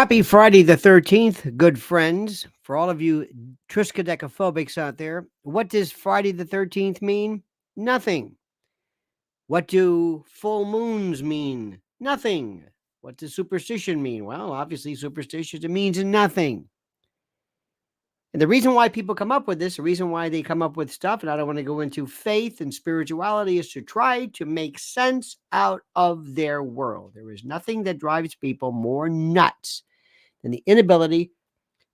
Happy Friday the 13th, good friends. For all of you triskaidekaphobics out there, what does Friday the 13th mean? Nothing. What do full moons mean? Nothing. What does superstition mean? Well, obviously, superstition, it means nothing. And the reason why people come up with this, the reason why they come up with stuff, and I don't want to go into faith and spirituality, is to try to make sense out of their world. There is nothing that drives people more nuts than the inability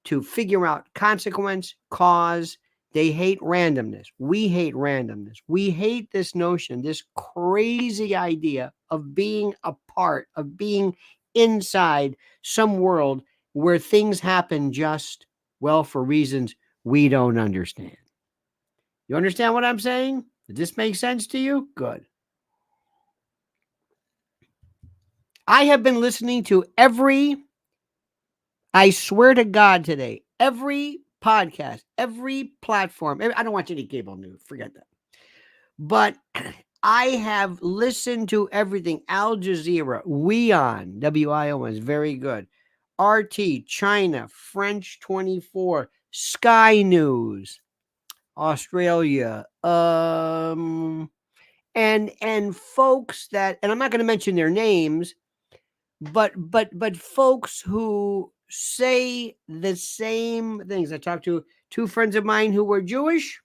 to figure out consequence, cause. They hate randomness. We hate randomness. We hate this notion, this crazy idea of being a part, of being inside some world where things happen just, well, for reasons we don't understand. You understand what I'm saying? Does this make sense to you? Good. I have been listening to I swear to God today, every podcast, every platform. I don't watch any cable news. Forget that. But I have listened to everything. Al Jazeera, WION, WION is very good. RT, China, French 24, Sky News, Australia, and folks that, and I'm not going to mention their names, but folks who say the same things. I talked to two friends of mine who were Jewish,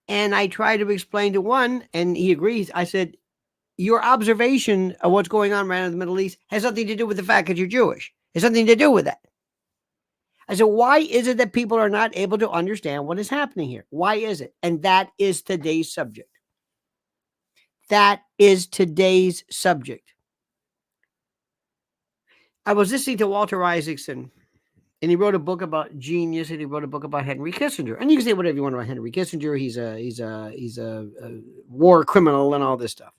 and I tried to explain to one, and he agrees. I said, your observation of what's going on right now in the Middle East has nothing to do with the fact that you're Jewish. It has nothing to do with that. I said, why is it that people are not able to understand what is happening here? Why is it? And that is today's subject. That is today's subject. I was listening to Walter Isaacson, and he wrote a book about genius, and he wrote a book about Henry Kissinger. And you can say whatever you want about Henry Kissinger. He's a war criminal and all this stuff.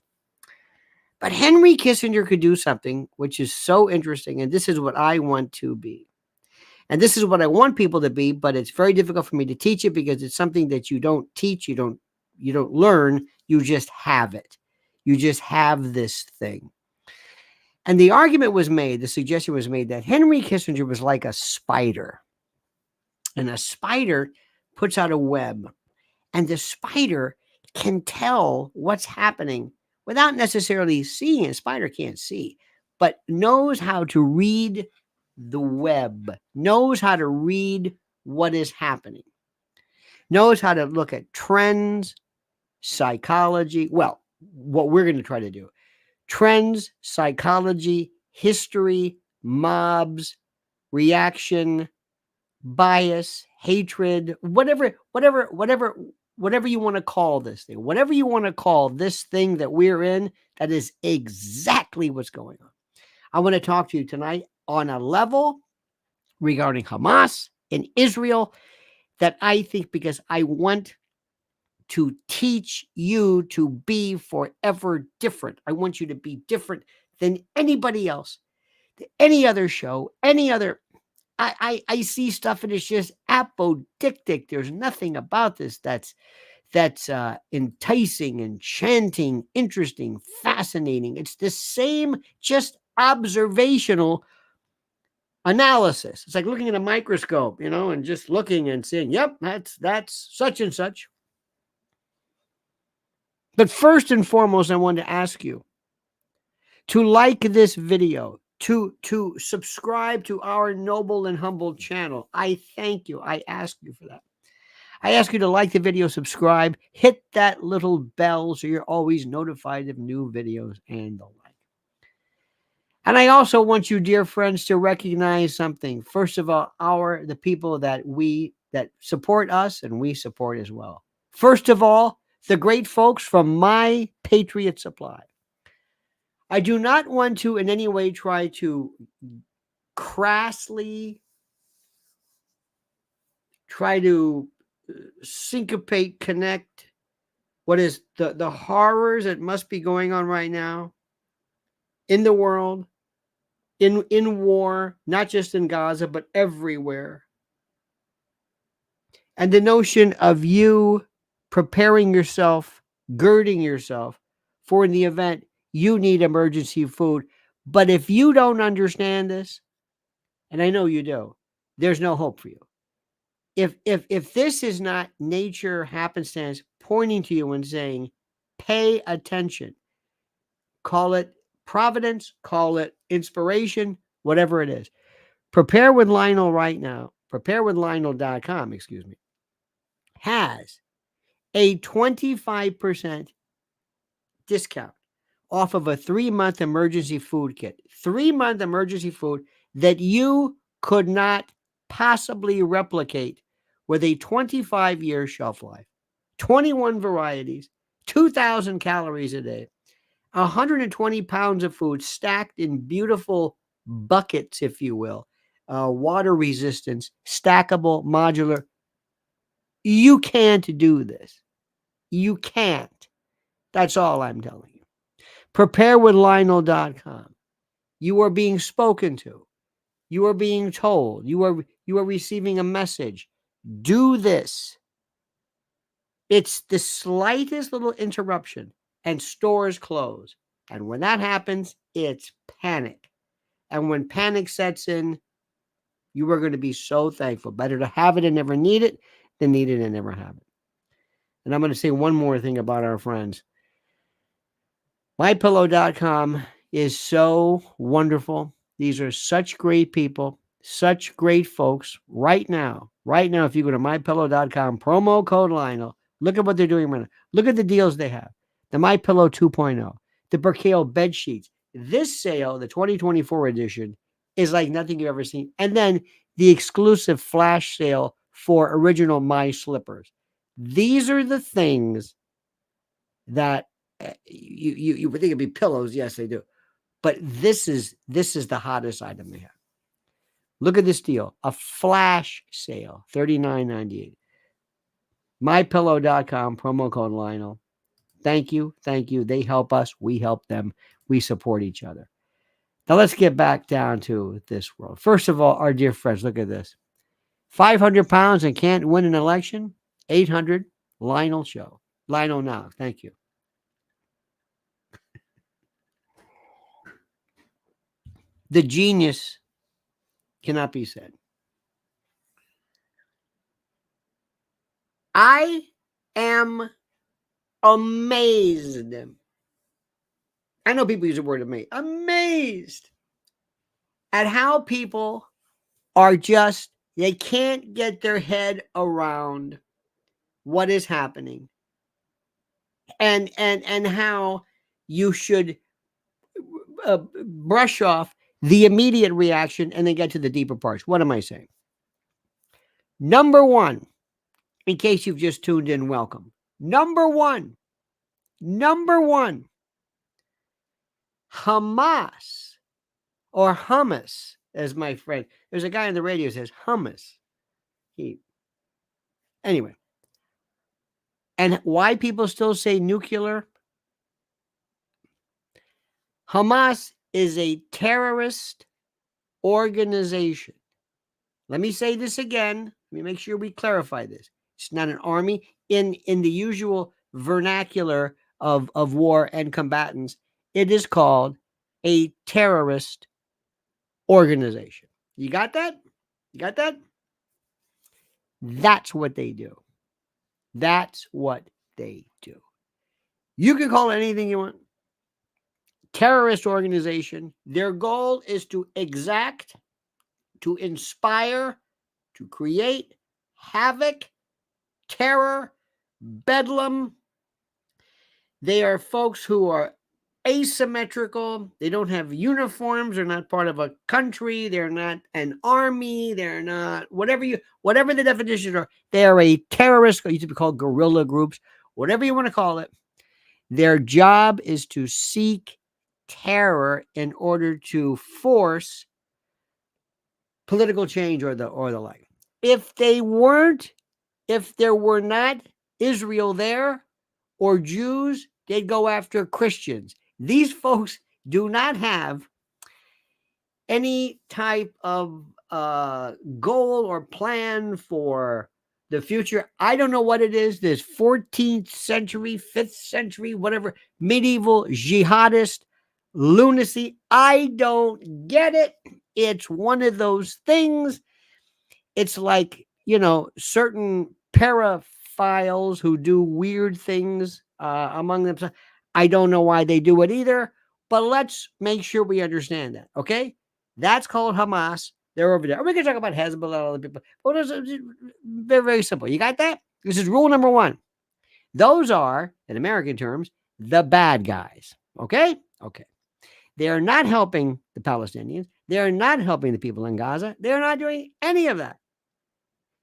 But Henry Kissinger could do something which is so interesting, and this is what I want to be. And this is what I want people to be, but it's very difficult for me to teach it because it's something that you don't teach, you don't learn, you just have it. You just have this thing. And the argument was made, the suggestion was made that Henry Kissinger was like a spider. And a spider puts out a web, and the spider can tell what's happening without necessarily seeing it. A spider can't see, but knows how to read the web, knows how to read what is happening, knows how to look at trends, psychology. Well, what we're going to try to do. Trends, psychology, history, mobs, reaction, bias, hatred, whatever you want to call this thing, whatever you want to call this thing that we're in, that is exactly what's going on. I want to talk to you tonight on a level regarding Hamas and Israel that I think, because I want to teach you to be forever different. I want you to be different than anybody else, any other show, any other. I see stuff and it's just apodictic. There's nothing about this that's enticing, enchanting, interesting, fascinating. It's the same, just observational analysis. It's like looking at a microscope, and just looking and saying, yep, that's such and such. But first and foremost, I want to ask you to like this video, to subscribe to our noble and humble channel. I thank you. I ask you for that. I ask you to like the video, subscribe, hit that little bell so you're always notified of new videos and the like. And I also want you, dear friends, to recognize something. First of all, the people that support us and we support as well. First of all, the great folks from My Patriot Supply. I do not want to in any way try to crassly try to syncopate, connect what is the horrors that must be going on right now in the world, in war, not just in Gaza, but everywhere. And the notion of you preparing yourself, girding yourself for in the event you need emergency food, But if you don't understand this, and I know you do, there's no hope for you. If this is not nature happenstance pointing to you and saying, pay attention, call it providence, call it inspiration, whatever it is. Prepare with Lionel right now. Preparewithlionel.com, excuse me, has a 25% discount off of a 3-month emergency food kit. 3-month emergency food that you could not possibly replicate with a 25-year shelf life. 21 varieties, 2,000 calories a day, 120 pounds of food stacked in beautiful buckets, if you will, water resistance, stackable, modular. You can't do this. You can't. That's all I'm telling you. Preparewithlionel.com. You are being spoken to. You are being told. You are receiving a message. Do this. It's the slightest little interruption and stores close. And when that happens, it's panic. And when panic sets in, you are going to be so thankful. Better to have it and never need it than need it and never have it. And I'm going to say one more thing about our friends. MyPillow.com is so wonderful. These are such great people, such great folks. Right now, if you go to MyPillow.com, promo code Lionel, look at what they're doing right now. Look at the deals they have. The MyPillow 2.0, the Percale bed sheets. This sale, the 2024 edition, is like nothing you've ever seen. And then the exclusive flash sale for original My Slippers. These are the things that you would think it'd be pillows. Yes, they do. But this is the hottest item they have. Look at this deal. A flash sale, $39.98. MyPillow.com, promo code Lionel. Thank you. They help us. We help them. We support each other. Now let's get back down to this world. First of all, our dear friends, look at this. 500 pounds and can't win an election? 800 Lionel Show. Lionel Now. Thank you. The genius cannot be said. I am amazed. I know people use the word amazed at how people are just, they can't get their head around what is happening and how you should brush off the immediate reaction and then get to the deeper parts. What am I saying? Number one, in case you've just tuned in, welcome. Number one, Hamas, or hummus, as my friend, there's a guy on the radio who says hummus. Anyway. And why people still say nuclear? Hamas is a terrorist organization. Let me say this again. Let me make sure we clarify this. It's not an army. In the usual vernacular of war and combatants, it is called a terrorist organization. You got that? That's what they do. You can call it anything you want. Terrorist organization. Their goal is to exact, to inspire, to create havoc, terror, bedlam. They are folks who are asymmetrical. They don't have uniforms. They're not part of a country. They're not an army. They're not whatever the definitions are. They are a terrorist. It used to be called guerrilla groups, whatever you want to call it. Their job is to seek terror in order to force political change or the like. If there were not Israel there or Jews, they'd go after Christians. These folks do not have any type of goal or plan for the future. I don't know what it is. This 14th century, 5th century, whatever, medieval jihadist lunacy. I don't get it. It's one of those things. It's like, certain paraphiles who do weird things among themselves. I don't know why they do it either, but let's make sure we understand that. Okay. That's called Hamas. They're over there. We can talk about Hezbollah and other people. Well, it's very, very simple. You got that? This is rule number one. Those are, in American terms, the bad guys. Okay? Okay. They are not helping the Palestinians. They are not helping the people in Gaza. They're not doing any of that.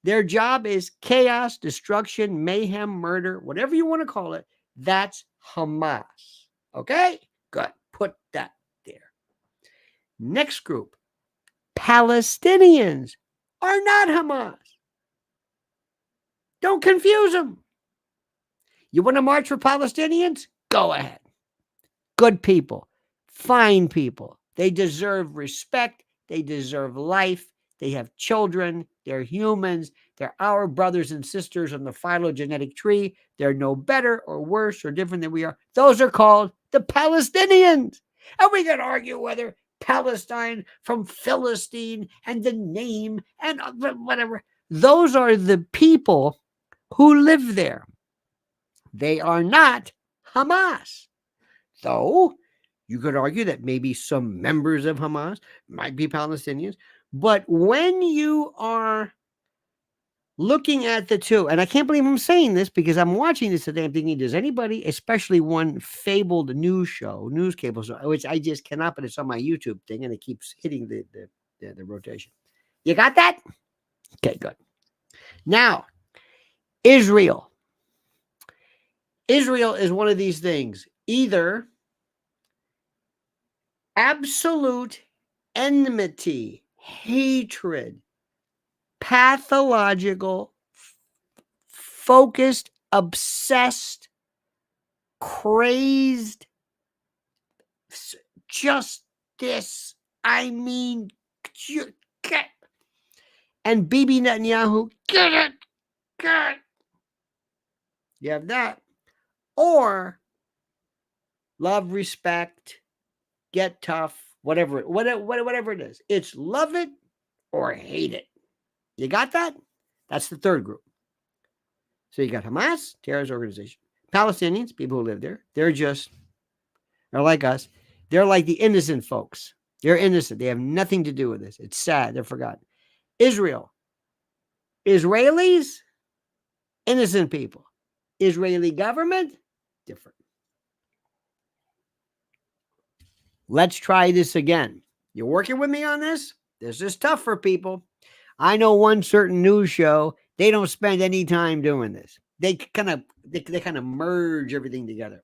Their job is chaos, destruction, mayhem, murder, whatever you want to call it. That's Hamas. Okay? Good. Put that there. Next group. Palestinians are not Hamas. Don't confuse them. You want to march for Palestinians? Go ahead. Good people. Fine people. They deserve respect. They deserve life. They have children. They're humans. They're our brothers and sisters on the phylogenetic tree. They're no better or worse or different than we are. Those are called the Palestinians. And we can argue whether Palestine from Philistine and the name and whatever. Those are the people who live there. They are not Hamas. Though you could argue that maybe some members of Hamas might be Palestinians. But when you are looking at the two, and I can't believe I'm saying this because I'm watching this today, I'm thinking, does anybody, especially one fabled news cable show, which I just cannot, but it's on my YouTube thing and it keeps hitting the rotation. You got that? Okay, good. Now, Israel. Israel is one of these things. Either absolute enmity, hatred, pathological, focused, obsessed, crazed, just this. I mean, and Bibi Netanyahu, get it. You have that. Or love, respect, get tough, whatever it is. It's love it or hate it. You got that? That's the third group. So you got Hamas, terrorist organization. Palestinians, people who live there. They're like us. They're like the innocent folks. They're innocent. They have nothing to do with this. It's sad. They're forgotten. Israel. Israelis, innocent people. Israeli government, different. Let's try this again. You're working with me on this? This is tough for people. I know one certain news show, they don't spend any time doing this. They kind of merge everything together.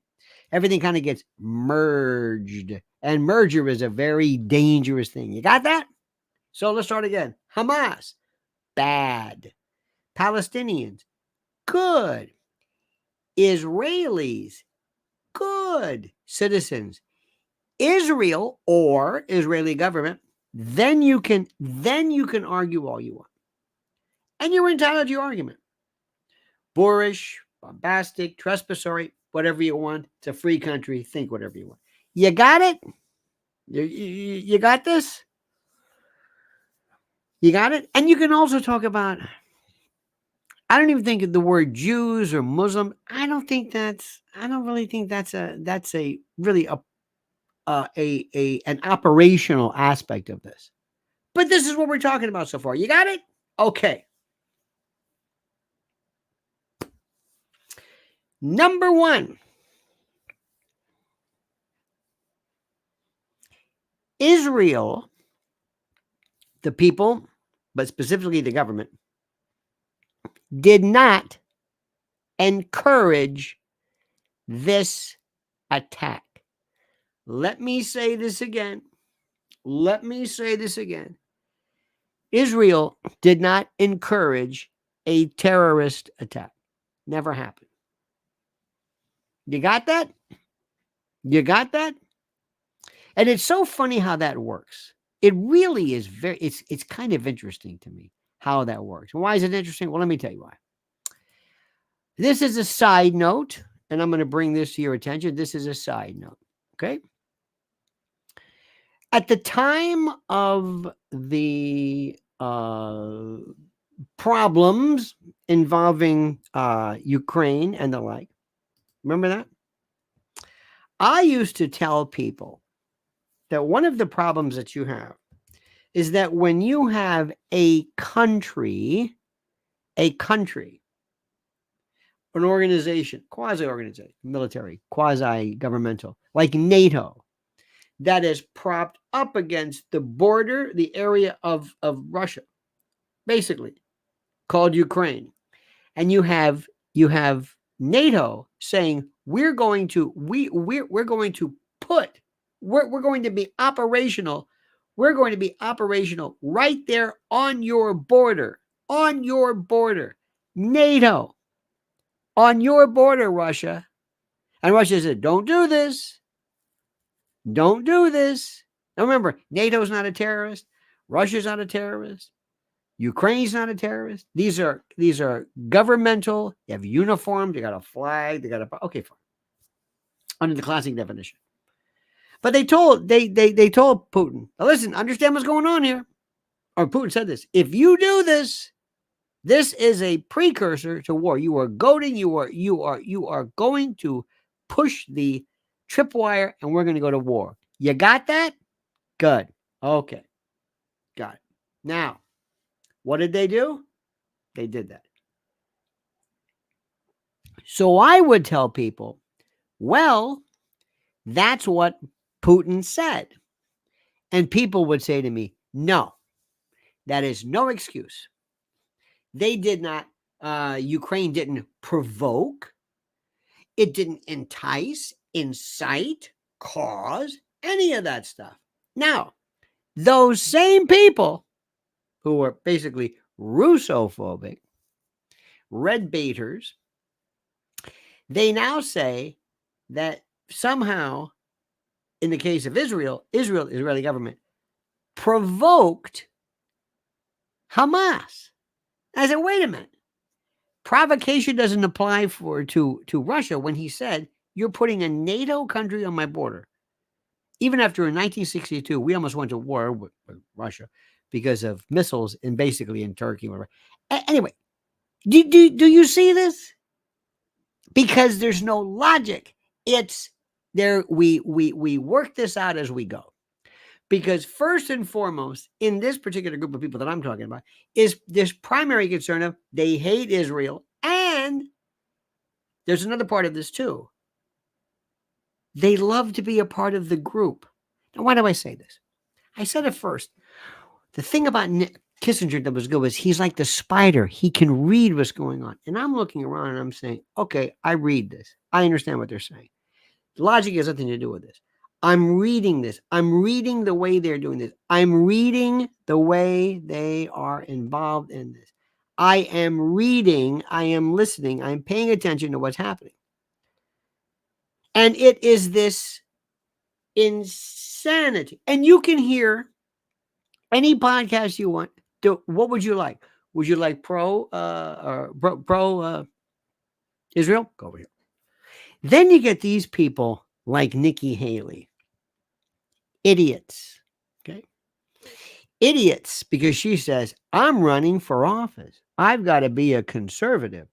Everything kind of gets merged. And merger is a very dangerous thing. You got that? So let's start again. Hamas, bad. Palestinians, good. Israelis, good. Citizens. Israel or Israeli government, then you can argue all you want. And you're entitled to your argument. Boorish, bombastic, trespassory, whatever you want. It's a free country. Think whatever you want. You got it? You got this? You got it? And you can also talk about, I don't even think the word Jews or Muslim, I don't really think that's really an operational aspect of this. But this is what we're talking about so far. You got it? Okay. Number one. Israel, the people, but specifically the government, did not encourage this attack. Let me say this again. Israel did not encourage a terrorist attack. Never happened. You got that? And it's so funny how that works. It really is it's kind of interesting to me how that works. Why is it interesting? Well, let me tell you why. This is a side note, and I'm going to bring this to your attention. This is a side note, okay? At the time of the problems involving Ukraine and the like, remember that? I used to tell people that one of the problems that you have is that when you have a country, an organization, quasi-organization, military, quasi-governmental, like NATO, that is propped up against the border, the area of Russia, basically, called Ukraine. And you have NATO saying we're going to be operational. We're going to be operational right there on your border. NATO on your border, Russia. And Russia said, don't do this. Don't do this. Now remember, NATO's not a terrorist. Russia's not a terrorist. Ukraine's not a terrorist. These are governmental. They have uniforms. They got a flag. They got a okay, fine. Under the classic definition. But they told Putin, now listen, understand what's going on here. Or Putin said this. If you do this, this is a precursor to war. You are goading. You are going to push the tripwire, and we're going to go to war. You got that? Good. Okay. Got it. Now, what did they do? They did that. So I would tell people, well, that's what Putin said. And people would say to me, no, that is no excuse. They did not, Ukraine didn't provoke. It didn't entice, incite, cause, any of that stuff. Now, those same people who were basically Russophobic, red baiters, they now say that somehow, in the case of Israeli government, provoked Hamas. I said, wait a minute. Provocation doesn't apply to Russia when he said, you're putting a NATO country on my border. Even after in 1962, we almost went to war with Russia because of missiles and basically in Turkey. Whatever. Anyway, do you see this? Because there's no logic. It's there. We work this out as we go. Because first and foremost, in this particular group of people that I'm talking about, is this primary concern of they hate Israel. And there's another part of this too. They love to be a part of the group. Now, why do I say this? I said it first. The thing about Kissinger that was good was he's like the spider. He can read what's going on. And I'm looking around and I'm saying, okay, I read this. I understand what they're saying. Logic has nothing to do with this. I'm reading this. I'm reading the way they're doing this. I'm reading the way they are involved in this. I am reading. I am listening. I'm paying attention to what's happening. And it is this insanity. And you can hear any podcast you want. What would you like? Would you like pro Israel? Go over here. Then you get these people like Nikki Haley. Idiots. Okay. Idiots, because she says, I'm running for office. I've got to be a conservative.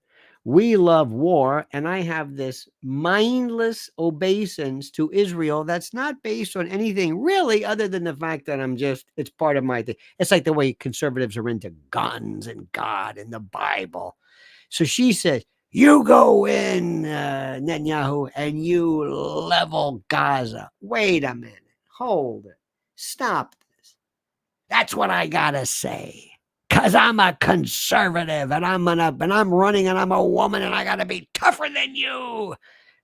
We love war, and I have this mindless obeisance to Israel that's not based on anything really other than the fact that it's part of my thing. It's like the way conservatives are into guns and God and the Bible. So she says, you go in, Netanyahu, and you level Gaza. Wait a minute. Hold it. Stop this. That's what I got to say. Because I'm a conservative and I'm running and I'm a woman and I got to be tougher than you.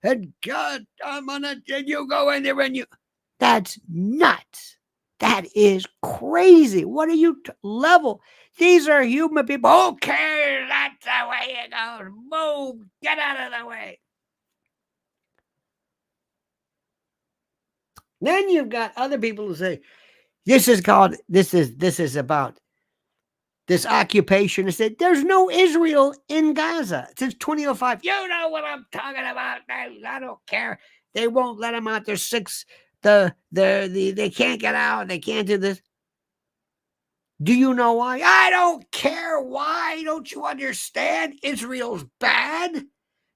And God, and you go in there and you. That's nuts. That is crazy. What are you level? These are human people. Okay, that's the way it goes. Move. Get out of the way. Then you've got other people who say, this is about this occupation. I said, there's no Israel in Gaza since 2005. You know what I'm talking about. I don't care. They won't let them out. There's 6 They can't get out. They can't do this. Do you know why? I don't care why. Don't you understand? Israel's bad.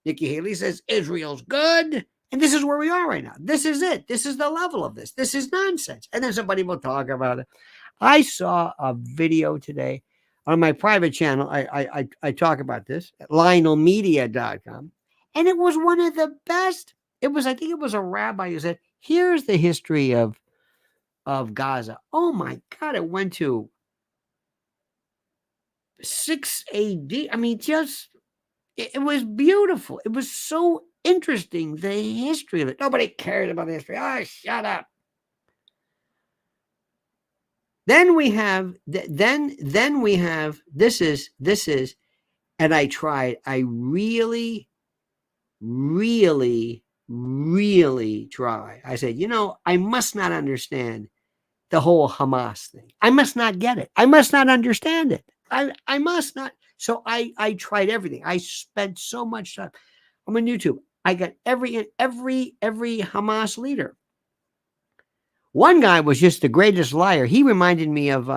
Nikki Haley says Israel's good. And this is where we are right now. This is it. This is the level of this. This is nonsense. And then somebody will talk about it. I saw a video today on my private channel. I talk about this at lionelmedia.com. And it was one of the best. I think it was a rabbi who said, here's the history of Gaza. Oh my God. It went to 6 AD. I mean, it was beautiful. It was so interesting, the history of it. Nobody cares about the history. Oh, shut up. Then we have this is, and I really try. I said, I must not understand the whole Hamas thing. I must not get it. I must not understand it. I must not. So I tried everything. I spent so much time. I'm on YouTube. I got every Hamas leader. One guy was just the greatest liar. He reminded me of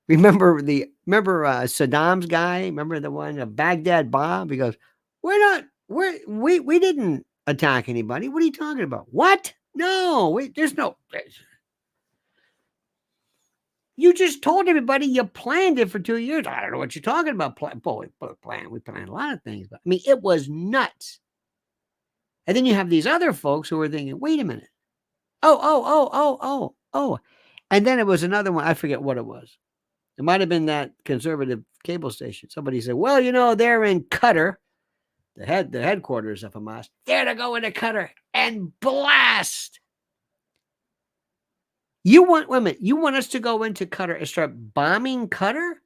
remember Saddam's guy? Remember the one, Baghdad Bob? He goes, we didn't attack anybody. What are you talking about? What? No, there's no. You just told everybody you planned it for 2 years. I don't know what you're talking about. We planned a lot of things, but I mean, it was nuts. And then you have these other folks who are thinking, wait a minute. Oh. And then it was another one. I forget what it was. It might have been that conservative cable station. Somebody said, well, they're in Qatar, the headquarters of Hamas. They're to go into Qatar and blast. You want us to go into Qatar and start bombing Qatar?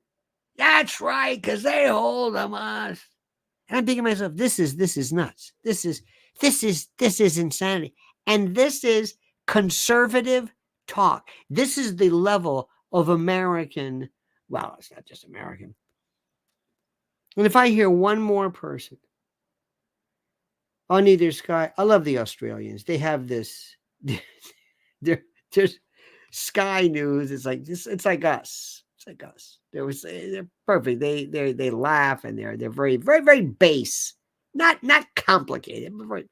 That's right, because they hold Hamas. And I'm thinking to myself, this is nuts. This is insanity. And this is conservative talk. This is the level of American. Well, it's not just American. And if I hear one more person on either sky, I love the Australians. They have this. They're Sky News. It's like this. It's like us. It's like us. They're perfect. They laugh and they're very, very, very base. Not complicated, but very.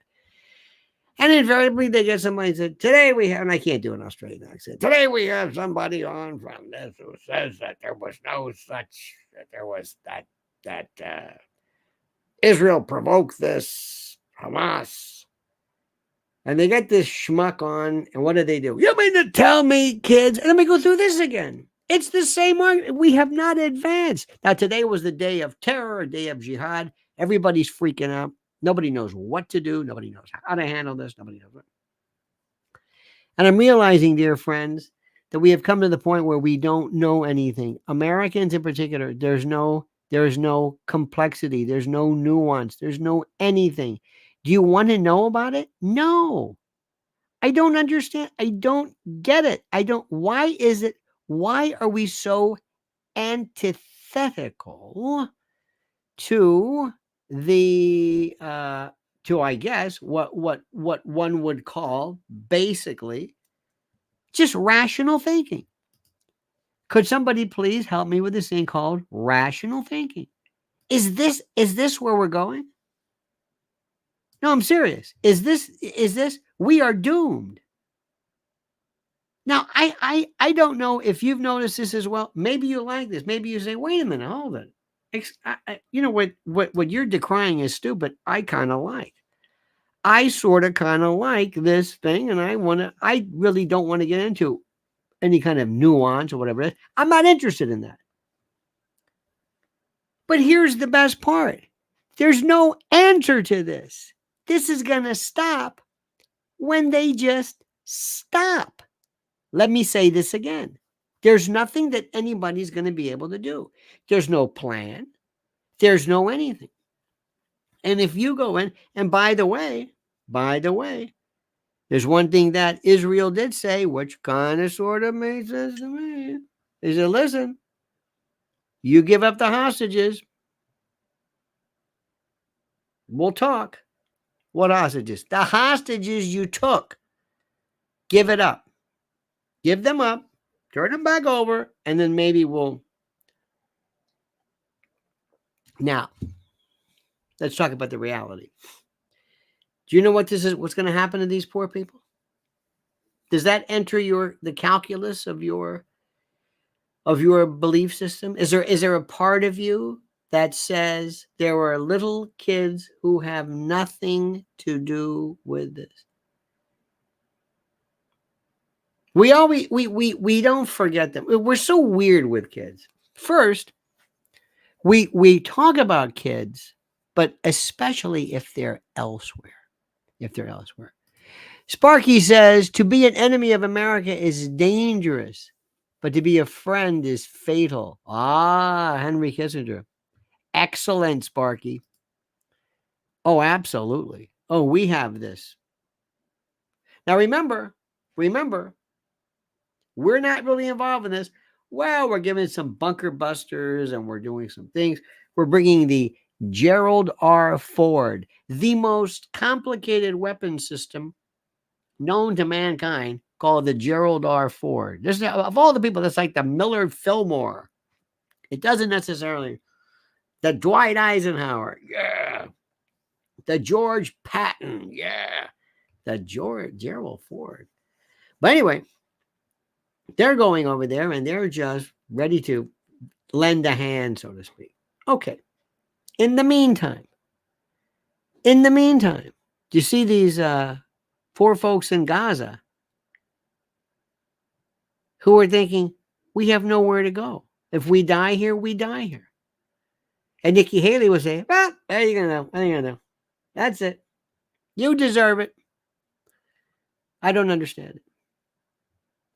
And invariably they get somebody who said, today we have, and I can't do an Australian accent. Today we have somebody on from this who says that there was no such, that there was that Israel provoked this Hamas. And they get this schmuck on, and what do? You mean to tell me, kids? And let me go through this again. It's the same argument. We have not advanced. Now, today was the day of terror, a day of jihad. Everybody's freaking out. Nobody knows what to do. Nobody knows how to handle this. Nobody knows what. And I'm realizing, dear friends, that we have come to the point where we don't know anything. Americans in particular, there is no complexity. There's no nuance. There's no anything. Do you want to know about it? No. I don't understand. I don't get it. Why is it? Why are we so antithetical to the I guess what one would call basically just rational thinking? Could somebody please help me with this thing called rational thinking? Is this where we're going? No, I'm serious. Is this we are doomed? Now, I don't know if you've noticed this as well. Maybe you like this. Maybe you say, wait a minute, hold it. You know what you're decrying is stupid. I kind of like. I sort of kind of like this thing, and I really don't want to get into any kind of nuance or whatever it is. I'm not interested in that. But here's the best part. There's no answer to this. This is going to stop when they just stop. Let me say this again. There's nothing that anybody's going to be able to do. There's no plan. There's no anything. And if you go in, and by the way, there's one thing that Israel did say, which kind of sort of made sense to me. They said, listen, you give up the hostages, we'll talk. What hostages? The hostages you took Give it up. Give them up. Turn them back over. And then maybe we'll. Now, let's talk about the reality. Do you know what this is? What's going to happen to these poor people? Does that enter the calculus of your belief system? Is there a part of you that says there are little kids who have nothing to do with this? We don't forget them. We're so weird with kids. First, we talk about kids, but especially if they're elsewhere. Sparky says, to be an enemy of America is dangerous, but to be a friend is fatal. Ah, Henry Kissinger. Excellent, Sparky. Oh, absolutely. Oh, we have this. Now, remember, we're not really involved in this. Well, we're giving some bunker busters and we're doing some things. We're bringing the Gerald R. Ford, the most complicated weapon system known to mankind, called the Gerald R. Ford. This, of all the people, that's like the Millard Fillmore. It doesn't necessarily. The Dwight Eisenhower, yeah. The George Patton, yeah. The Gerald Ford. But anyway, they're going over there and they're just ready to lend a hand, so to speak. Okay. In the meantime, do you see these poor folks in Gaza who are thinking, we have nowhere to go. If we die here, we die here. And Nikki Haley was saying, well, what are you going to know? What are you going to know? That's it. You deserve it. I don't understand it.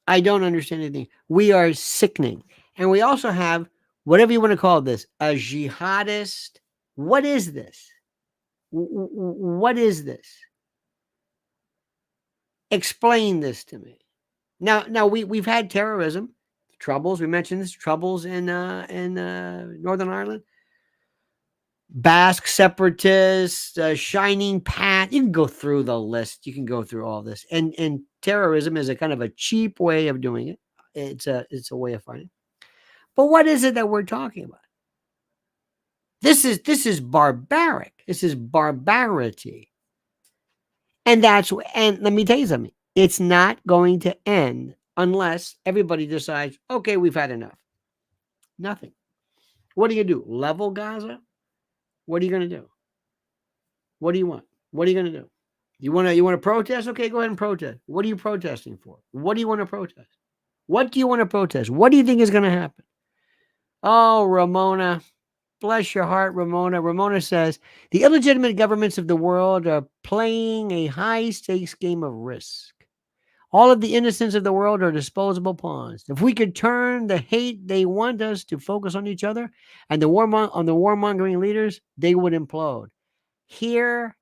I don't understand anything. We are sickening. And we also have, whatever you want to call this, a jihadist. What is this? What is this? Explain this to me. Now we've had terrorism, troubles. We mentioned this, troubles in Northern Ireland. Basque separatists, Shining Path. You can go through the list. You can go through all this. And terrorism is a kind of a cheap way of doing it. It's a way of fighting. But what is it that we're talking about? This is barbaric. This is barbarity. And let me tell you something. It's not going to end unless everybody decides, okay, we've had enough. Nothing. What are you going to do? Level Gaza? What are you going to do? What do you want? What are you going to do? You want to protest? Okay, go ahead and protest. What are you protesting for? What do you want to protest? What do you want to protest? What do you think is going to happen? Oh, Ramona. Bless your heart, Ramona. Ramona says, the illegitimate governments of the world are playing a high-stakes game of risk. All of the innocents of the world are disposable pawns. If we could turn the hate they want us to focus on each other and on the warmongering leaders, they would implode. Here.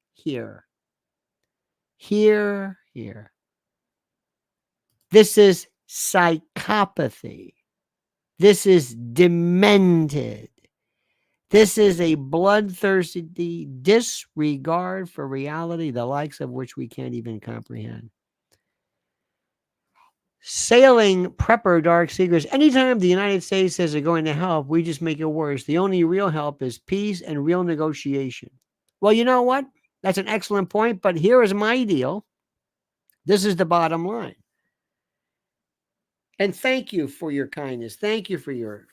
This is psychopathy. This is demented. This is a bloodthirsty disregard for reality, the likes of which we can't even comprehend. Sailing prepper dark secrets. Anytime the United States says they're going to help, we just make it worse. The only real help is peace and real negotiation. Well, you know what? That's an excellent point, but here is my deal. This is the bottom line. And thank you for your kindness. Thank you for your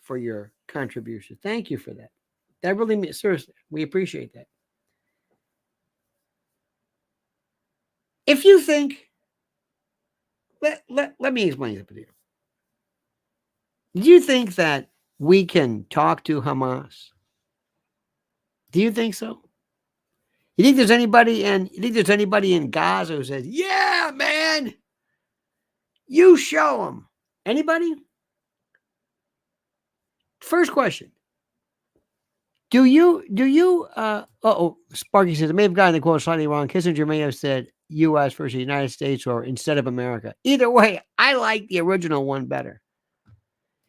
contribution. Thank you for that. That really means, seriously, we appreciate that. If you think, let me explain it to you. Do you think that we can talk to Hamas? Do you think so? You think there's anybody in Gaza who says, yeah, man, you show them? Anybody? First question. Sparky says, I may have gotten the quote slightly wrong. Kissinger may have said U.S. versus United States or instead of America. Either way, I like the original one better.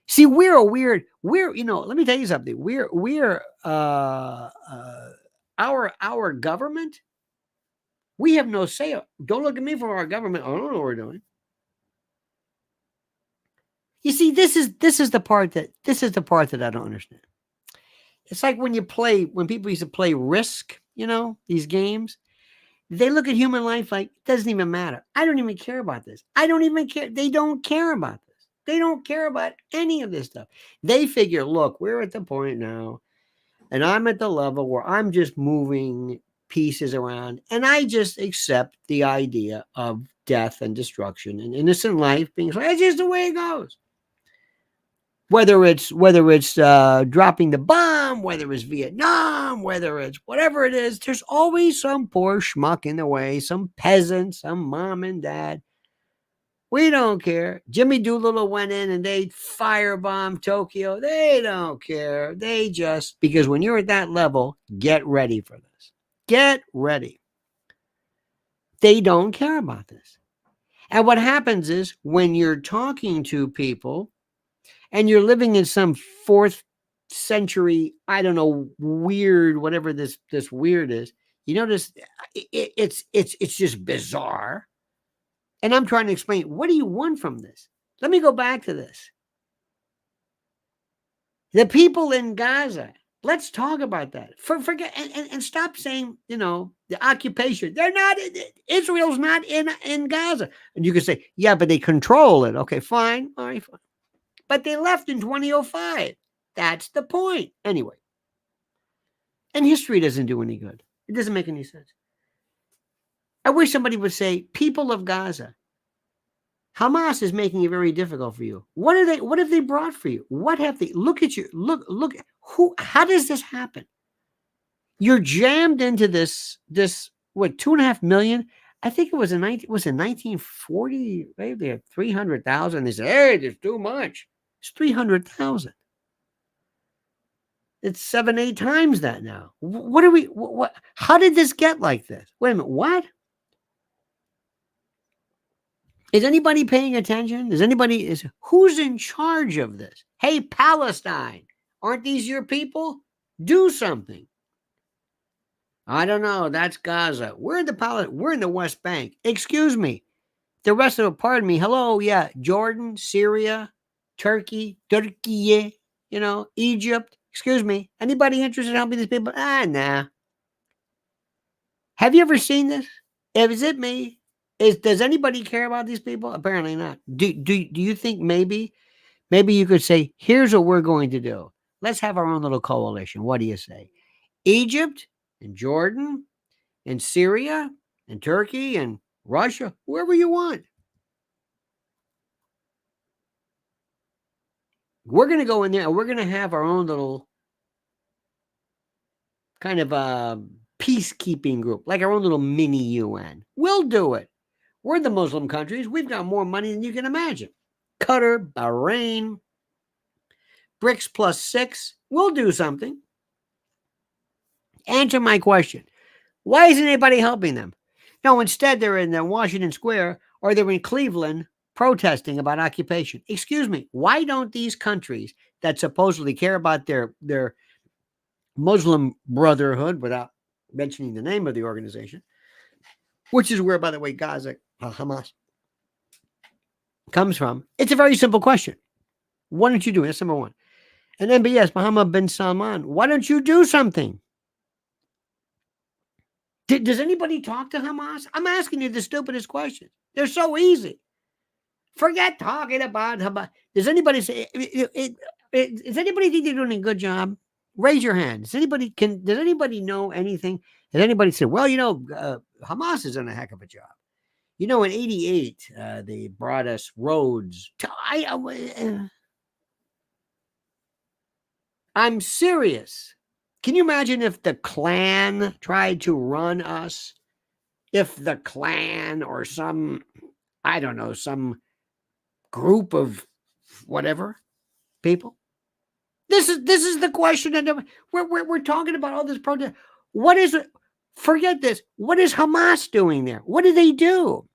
See, let me tell you something. Our government, we have no say. Don't look at me for our government. I don't know what we're doing. You see, this is the part that I don't understand. It's like when people used to play Risk, these games. They look at human life like it doesn't even matter. I don't even care about this. I don't even care. They don't care about this. They don't care about any of this stuff. They figure, look, we're at the point now, and I'm at the level where I'm just moving pieces around, and I just accept the idea of death and destruction and innocent life being like, it's just the way it goes. Whether it's dropping the bomb, whether it's Vietnam, whether it's whatever it is, there's always some poor schmuck in the way, some peasant, some mom and dad. We don't care. Jimmy Doolittle went in and they firebombed Tokyo. They don't care. They just, because when you're at that level, get ready for this. Get ready. They don't care about this. And what happens is when you're talking to people, and you're living in some 4th century, I don't know, weird, whatever this weird is, you notice it's just bizarre. And I'm trying to explain, what do you want from this? Let me go back to this. The people in Gaza, let's talk about that. Forget and stop saying, the occupation. They're not, Israel's not in Gaza. And you can say, yeah, but they control it. Okay, fine. All right, fine. But they left in 2005. That's the point. Anyway. And history doesn't do any good. It doesn't make any sense. I wish somebody would say, people of Gaza, Hamas is making it very difficult for you. What have they brought for you? What have they? Look at you. Look. How does this happen? You're jammed into this, what, 2.5 million? I think it was in 1940. Maybe they had 300,000. They said, hey, there's too much. It's 300,000. It's 7-8 times that now. What are we? What? How did this get like this? Wait a minute. What? Is anybody paying attention? Who's in charge of this? Hey, Palestine, aren't these your people? Do something. I don't know. That's Gaza. We're in the West Bank. Excuse me. The rest of it, pardon me. Hello, yeah. Jordan, Syria, Turkey, Egypt. Excuse me. Anybody interested in helping these people? Nah. Have you ever seen this? Is it me? Does anybody care about these people? Apparently not. Do you think maybe you could say, here's what we're going to do. Let's have our own little coalition. What do you say? Egypt and Jordan and Syria and Turkey and Russia, whoever you want. We're going to go in there and we're going to have our own little kind of a peacekeeping group, like our own little mini UN. We'll do it. We're the Muslim countries. We've got more money than you can imagine. Qatar, Bahrain, BRICS plus 6. We'll do something. Answer my question. Why isn't anybody helping them? No, instead they're in Washington Square or they're in Cleveland protesting about occupation. Excuse me. Why don't these countries that supposedly care about their Muslim Brotherhood, without mentioning the name of the organization, which is where, by the way, Gaza, Hamas comes from. It's a very simple question. Why don't you do it? That's number one. And MBS, Mohammed bin Salman, why don't you do something? Does anybody talk to Hamas? I'm asking you the stupidest questions. They're so easy. Forget talking about Hamas. Does anybody say, does anybody think they're doing a good job? Raise your hand. Does anybody know anything? Has anybody said, well, Hamas is doing a heck of a job. In 88, they brought us roads. I'm serious. Can you imagine if the Klan tried to run us? If the Klan or some group of whatever people? This is the question that we're talking about all this protest. What is it? Forget this. What is Hamas doing there? What do they do?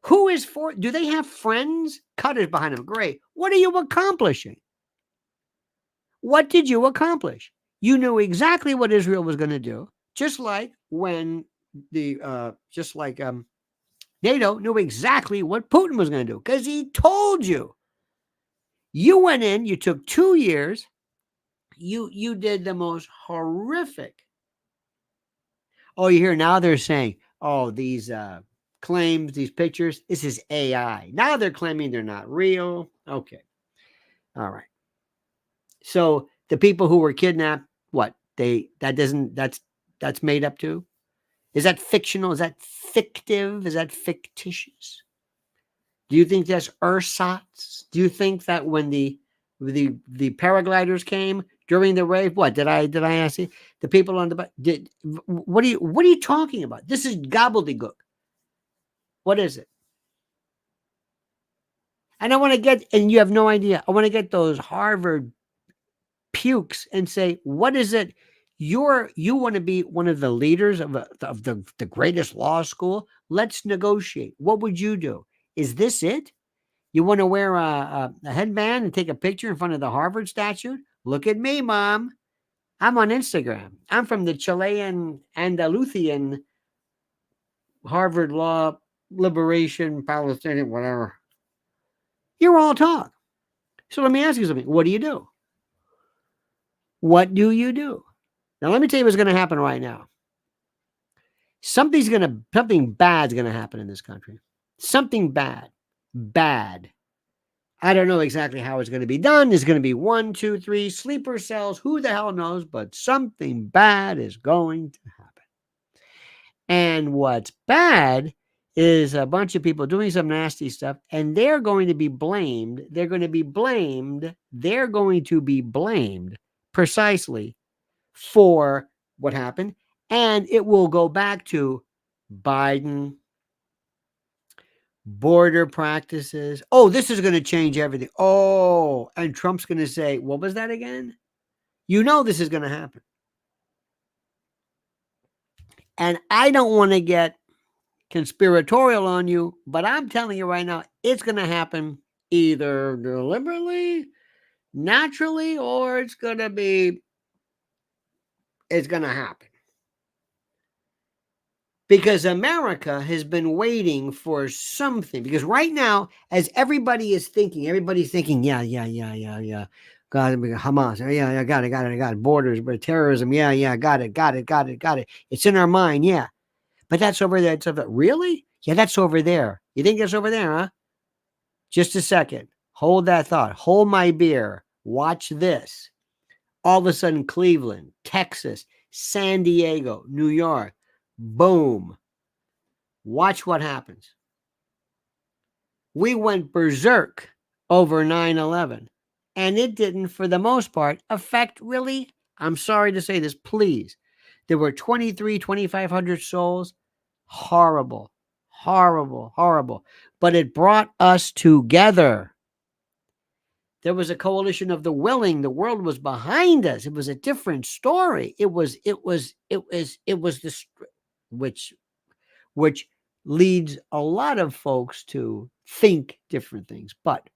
Do they have friends? Cutters behind them. Great. What are you accomplishing? What did you accomplish? You knew exactly what Israel was going to do, just like when NATO knew exactly what Putin was going to do, because he told you. You went in, you took 2 years, you did the most horrific. Oh, you hear now they're saying, oh, these claims, these pictures, this is AI. Now they're claiming they're not real. Okay. All right. So the people who were kidnapped, what? That's made up too? Is that fictional? Is that fictive? Is that fictitious? Do you think that's ersatz? Do you think that when the paragliders came during the rave, what did I ask you? The people on the what are you talking about? This is gobbledygook. What is it? And I want to get, and you have no idea. I want to get those Harvard pukes and say, what is it? You want to be one of the leaders of the greatest law school? Let's negotiate. What would you do? Is this it? You want to wear a headband and take a picture in front of the Harvard statue? Look at me, Mom. I'm on Instagram. I'm from the Chilean Andalusian Harvard Law Liberation Palestinian, whatever. You're all talk. So let me ask you something. What do you do? What do you do? Now, let me tell you what's going to happen right now. Something bad's going to happen in this country. Something bad. Bad. I don't know exactly how it's going to be done. There's going to be 1, 2, 3 sleeper cells. Who the hell knows? But something bad is going to happen. And what's bad is a bunch of people doing some nasty stuff, and they're going to be blamed. They're going to be blamed precisely for what happened. And it will go back to Biden, border practices. Oh, this is going to change everything. Oh, and Trump's going to say, what was that again? You know this is going to happen. And I don't want to get conspiratorial on you, but I'm telling you right now, it's going to happen either deliberately, naturally, or it's going to happen. Because America has been waiting for something. Because right now, as everybody's thinking, yeah. God, Hamas, yeah, got it. Borders, but terrorism, yeah, got it. It's in our mind, yeah. But that's over there. Really? Yeah, that's over there. You think it's over there, huh? Just a second. Hold that thought. Hold my beer. Watch this. All of a sudden, Cleveland, Texas, San Diego, New York. Boom. Watch what happens. We went berserk over 9/11, and it didn't, for the most part, affect really. I'm sorry to say this, please. There were 2,500 souls. Horrible. But it brought us together. There was a coalition of the willing. The world was behind us. It was a different story. It was the which leads a lot of folks to think different things. But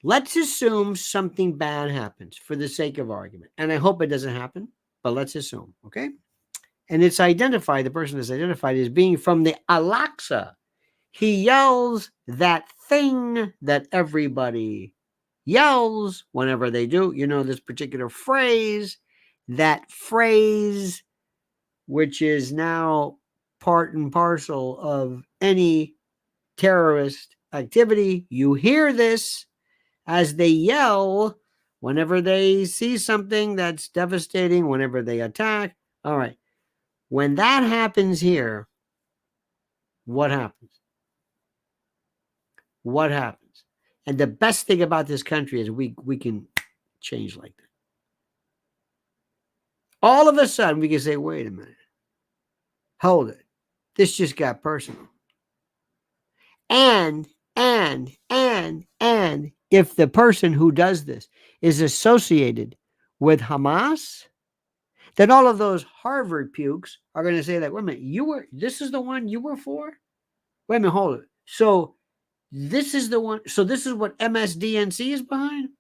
let's assume something bad happens for the sake of argument. And I hope it doesn't happen, but let's assume, okay? And it's identified, the person is identified as being from the Al-Aqsa. He yells that thing that everybody yells whenever they do. You know, this particular phrase, which is now part and parcel of any terrorist activity. You hear this as they yell whenever they see something that's devastating, whenever they attack. All right. When that happens here, what happens? What happens? And the best thing about this country is we can change like that. All of a sudden, we can say, wait a minute. Hold it. This just got personal. And if the person who does this is associated with Hamas, then all of those Harvard pukes are going to say that, wait a minute, this is the one you were for? Wait a minute, hold it. So this is the one. So this is what MSDNC is behind?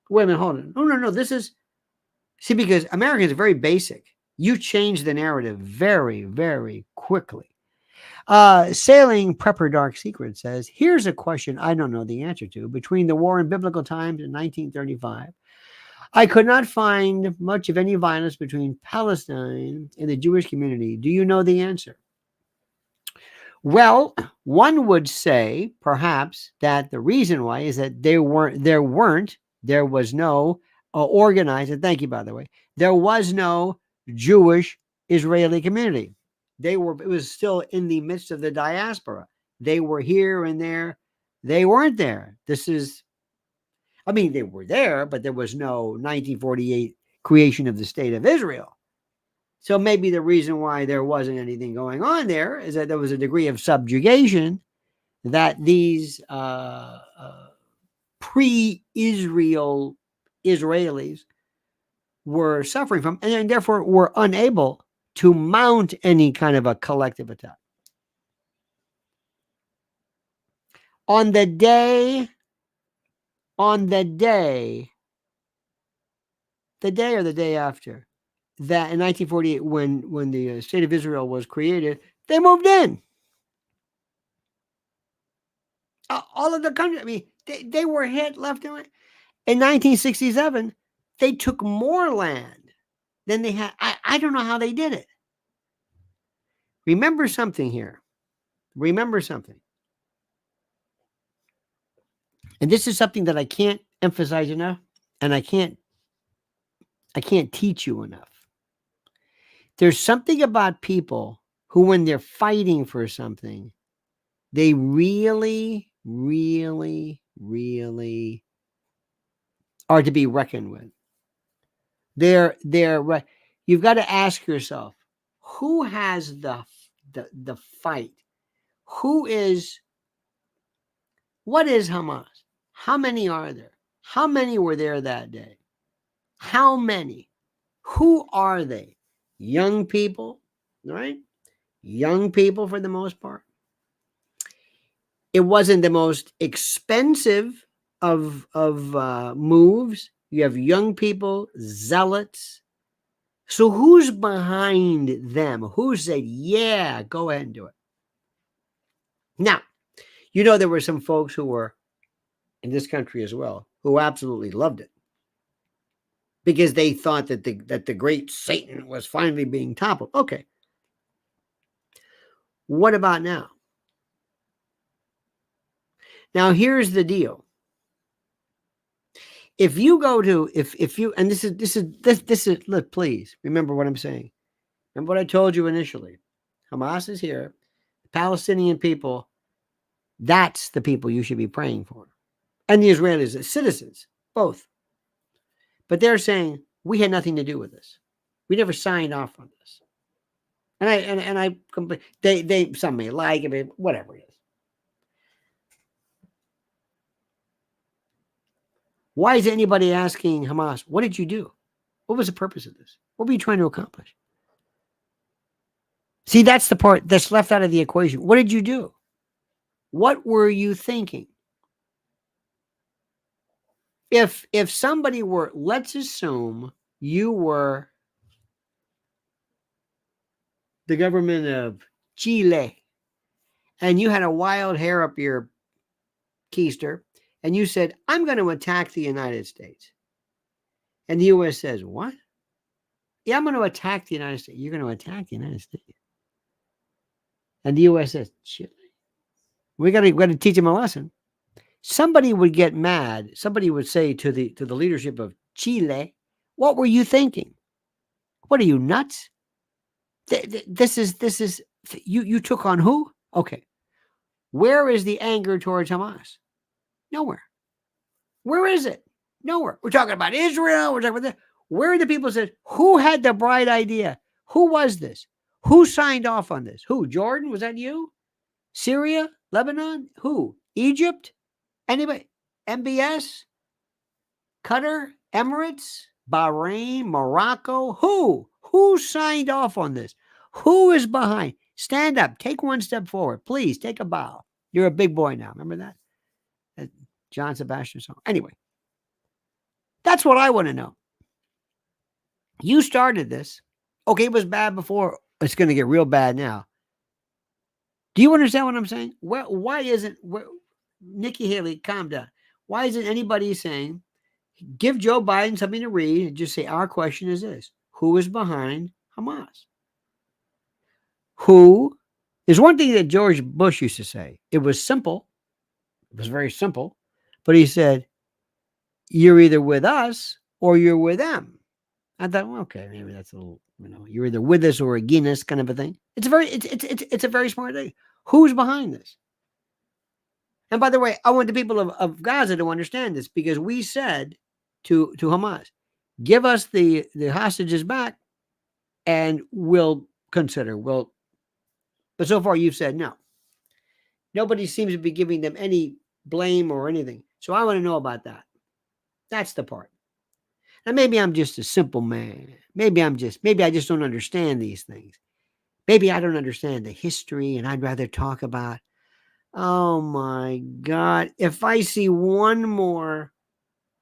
Wait a minute, hold it. No. See, because Americans are very basic. You change the narrative very, very quickly. Sailing Prepper Dark Secret says, here's a question I don't know the answer to. Between the war in biblical times in 1935, I could not find much of any violence between Palestine and the Jewish community. Do you know the answer? Well, one would say perhaps that the reason why is that there was no organized, and thank you, by the way, there was no Jewish Israeli community. It was still in the midst of the diaspora. They were here and there. They weren't there. They were there, but there was no 1948 creation of the state of Israel. So maybe the reason why there wasn't anything going on there is that there was a degree of subjugation that these pre-Israel Israelis were suffering from, and therefore were unable to mount any kind of a collective attack. On the day or the day after, that in 1948, when the state of Israel was created, they moved in. All of the country, they were hit left and right. In 1967, they took more land than they had. I don't know how they did it. Remember something here. Remember something. And this is something that I can't emphasize enough, and I can't teach you enough. There's something about people who, when they're fighting for something, they really, really, really are to be reckoned with. They're right. You've got to ask yourself, who has the fight? What is Hamas? How many are there? How many were there that day? How many? Who are they? Young people, right? Young people for the most part. It wasn't the most expensive of moves. You have young people, zealots. So who's behind them? Who said, yeah, go ahead and do it? Now, there were some folks who were in this country as well who absolutely loved it, because they thought that the great Satan was finally being toppled. Okay. What about now? Now, here's the deal. If you go to, if you, and this is, look, please remember what I'm saying. Remember what I told you initially. Hamas is here. The Palestinian people, that's the people you should be praying for. And the Israelis, the citizens, both. But they're saying, we had nothing to do with this. We never signed off on this. And I they some may like it, whatever it is. Why is anybody asking Hamas, what did you do? What was the purpose of this? What were you trying to accomplish? See, that's the part that's left out of the equation. What did you do? What were you thinking? If somebody were, let's assume you were the government of Chile, and you had a wild hair up your keister, and you said, I'm going to attack the United States. And the U.S. says, what? Yeah, I'm going to attack the United States. You're going to attack the United States. And the U.S. says, Chile. We got to teach them a lesson. Somebody would get mad. Somebody would say to the leadership of Chile, what were you thinking? What are you, nuts? This is you took on who? Okay. Where is the anger towards Hamas? Nowhere. Where is it? Nowhere. We're talking about Israel. We're talking about that. Where are the people that said, who had the bright idea? Who was this? Who signed off on this? Who? Jordan? Was that you? Syria? Lebanon? Who? Egypt? Anybody? MBS? Qatar? Emirates? Bahrain? Morocco? Who? Who signed off on this? Who is behind? Stand up. Take one step forward. Please take a bow. You're a big boy now. Remember that? That John Sebastian song. Anyway, that's what I want to know. You started this. Okay, it was bad before. It's going to get real bad now. Do you understand what I'm saying? Why isn't Nikki Haley, calm down. Why isn't anybody saying, give Joe Biden something to read and just say, our question is this: who is behind Hamas? Who? There's one thing that George Bush used to say. It was simple. It was very simple. But he said, you're either with us or you're with them. I thought, well, okay, maybe that's a little, you're either with us or against us kind of a thing. It's a very smart thing. Who's behind this? And by the way, I want the people of Gaza to understand this, because we said to Hamas, give us the hostages back and we'll consider. But so far you've said no. Nobody seems to be giving them any blame or anything. So I want to know about that. That's the part. Now, maybe I'm just a simple man. Maybe I just don't understand these things. Maybe I don't understand the history, and I'd rather talk about, oh my God, if I see one,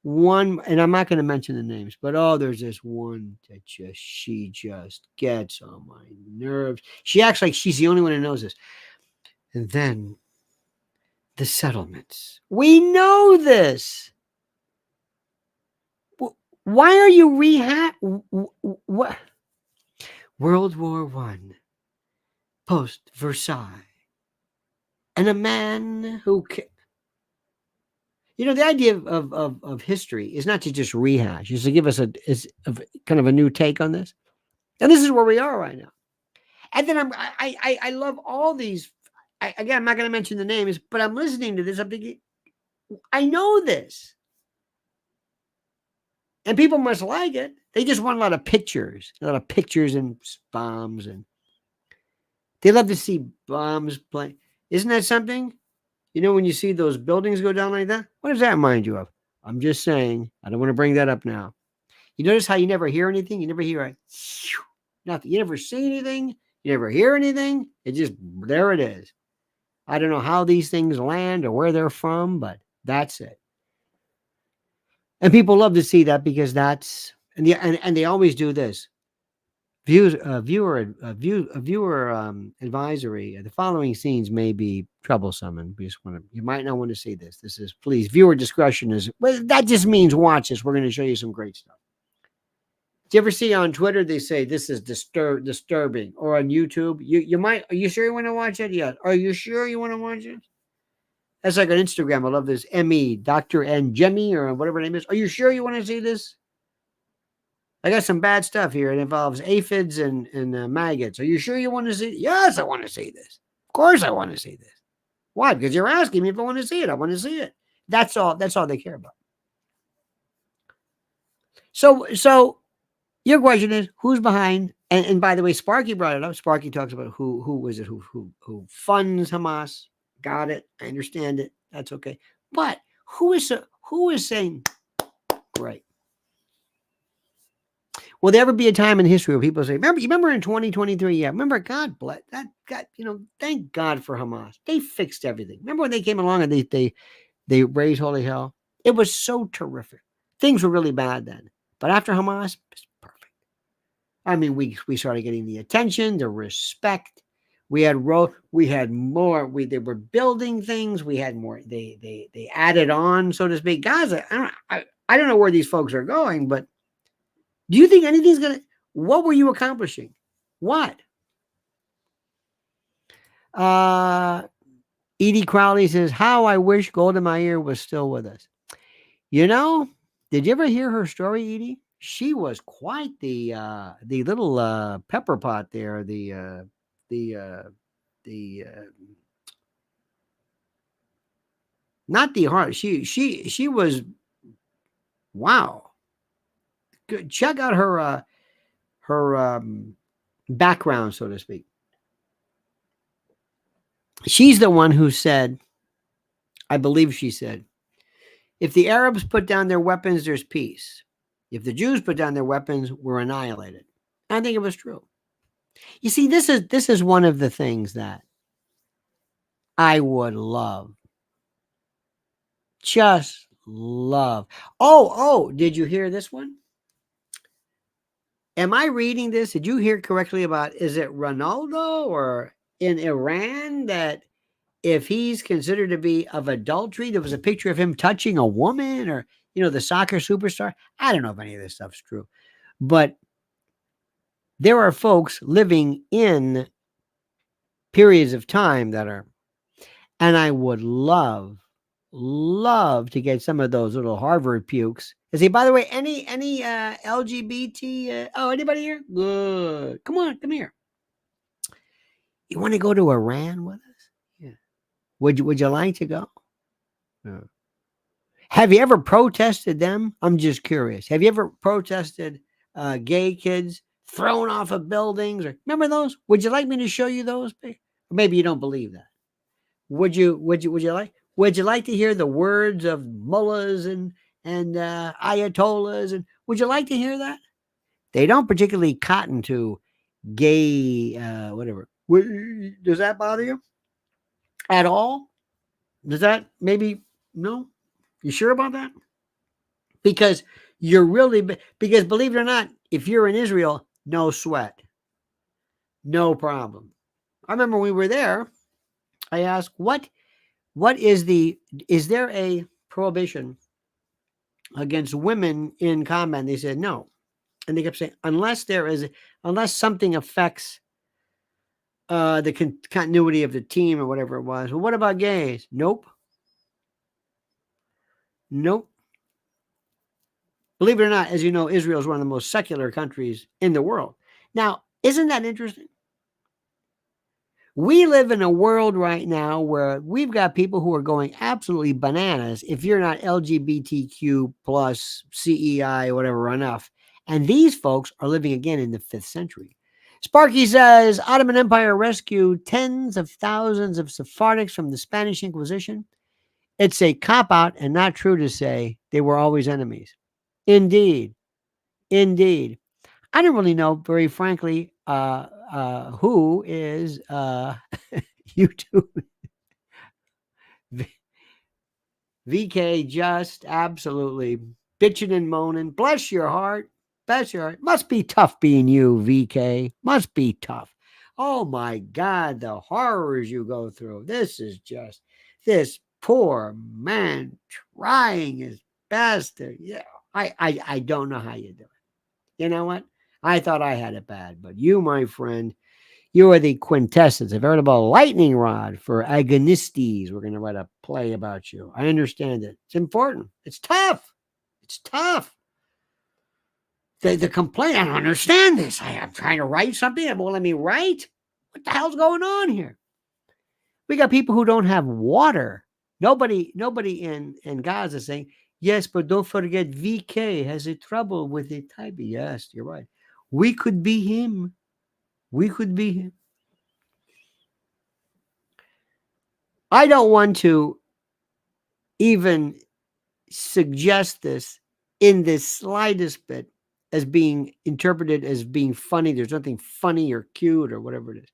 and I'm not going to mention the names, but there's this one that she just gets on my nerves. She acts like she's the only one who knows this. And then the settlements. We know this. Why are you what? World War I, post Versailles, and a man who, the idea of history is not to just rehash, is to give us a kind of a new take on this, and this is where we are right now. And then I love all these. Again, I'm not going to mention the names, but I'm listening to this. I'm thinking, I know this. And people must like it. They just want a lot of pictures and bombs. And they love to see bombs play. Isn't that something? When you see those buildings go down like that, what does that remind you of? I'm just saying. I don't want to bring that up now. You notice how you never hear anything? You never hear nothing. You never see anything. You never hear anything. It just, there it is. I don't know how these things land or where they're from, but that's it. And people love to see that, because that's, and they always do this. Viewer advisory. The following scenes may be troublesome, and you might not want to see this. This is, please, viewer discretion is, well, that just means watch this. We're going to show you some great stuff. Do you ever see on Twitter, they say this is disturbing, or on YouTube, are you sure you want to watch it? Yeah. Are you sure you want to watch it? That's like on Instagram. I love this. ME, Dr. N. Jemmy, or whatever her name is. Are you sure you want to see this? I got some bad stuff here. It involves aphids and maggots. Are you sure you want to see it? Yes, I want to see this. Of course I want to see this. Why? Because you're asking me if I want to see it. I want to see it. That's all they care about. So your question is, who's behind? And by the way, Sparky brought it up. Sparky talks about who is it who funds Hamas. Got it. I understand it. That's okay. But who is saying, great? Will there ever be a time in history where people say, remember in 2023? Yeah. Remember, God bless that. God, thank God for Hamas. They fixed everything. Remember when they came along and they raised holy hell? It was so terrific. Things were really bad then. But after Hamas, it's perfect. I mean, we started getting the attention, the respect. We had more. They were building things. We had more. They added on, so to speak. Gaza. I don't know where these folks are going, but do you think anything's gonna? What were you accomplishing? What? Edie Crowley says, "How I wish Golda Meir was still with us." Did you ever hear her story, Edie? She was quite the little pepper pot there. Not the heart. She was, wow. Good. Check out her background, so to speak. She's the one who said, I believe she said, if the Arabs put down their weapons, there's peace. If the Jews put down their weapons, we're annihilated. I think it was true. You see, this is one of the things that I would love. Just love. Oh, did you hear this one? Am I reading this? Did you hear correctly about, is it Ronaldo or in Iran that if he's considered to be of adultery, there was a picture of him touching a woman or, the soccer superstar. I don't know if any of this stuff's true, but there are folks living in periods of time that are, and I would love to get some of those little Harvard pukes. Is he, by the way, any LGBT? Oh, anybody here? Good. Come on, come here. You want to go to Iran with us? Yeah. Would you like to go? Yeah. Have you ever protested them? I'm just curious. Have you ever protested gay kids thrown off of buildings? Or remember those? Would you like me to show you those? Maybe you don't believe that. Would you like to hear the words of mullahs and ayatollahs? And would you like to hear that? They don't particularly cotton to gay whatever. Does that bother you at all? Does that maybe no? You sure about that? Because because believe it or not, if you're in Israel, no sweat, no problem. I remember when we were there, I asked, is there a prohibition against women in combat? And they said no. And they kept saying, unless something affects the continuity of the team or whatever it was. Well, what about gays? Nope. Nope. Believe it or not, as you know, Israel is one of the most secular countries in the world. Now, isn't that interesting? We live in a world right now where we've got people who are going absolutely bananas if you're not LGBTQ plus CEI or whatever enough. And these folks are living again in the 5th century. Sparky says Ottoman Empire rescued tens of thousands of Sephardics from the Spanish Inquisition. It's a cop-out and not true to say they were always enemies. Indeed. Indeed. I don't really know, very frankly, who is YouTube. VK just absolutely bitching and moaning. Bless your heart. Bless your heart. Must be tough being you, VK. Must be tough. Oh my God, the horrors you go through. This is just this poor man trying his best to, I don't know how you do it. You know what? I thought I had it bad, but you, my friend, you are the quintessence. I've heard about lightning rod for agonistes. We're going to write a play about you. I understand it. It's important. It's tough. It's tough. The complaint, I don't understand this. I'm trying to write something. It won't let me write. What the hell's going on here? We got people who don't have water. Nobody in Gaza is saying, yes, but don't forget VK has a trouble with it typing. Yes, you're right. We could be him. We could be him. I don't want to even suggest this in the slightest bit as being interpreted as being funny. There's nothing funny or cute or whatever it is.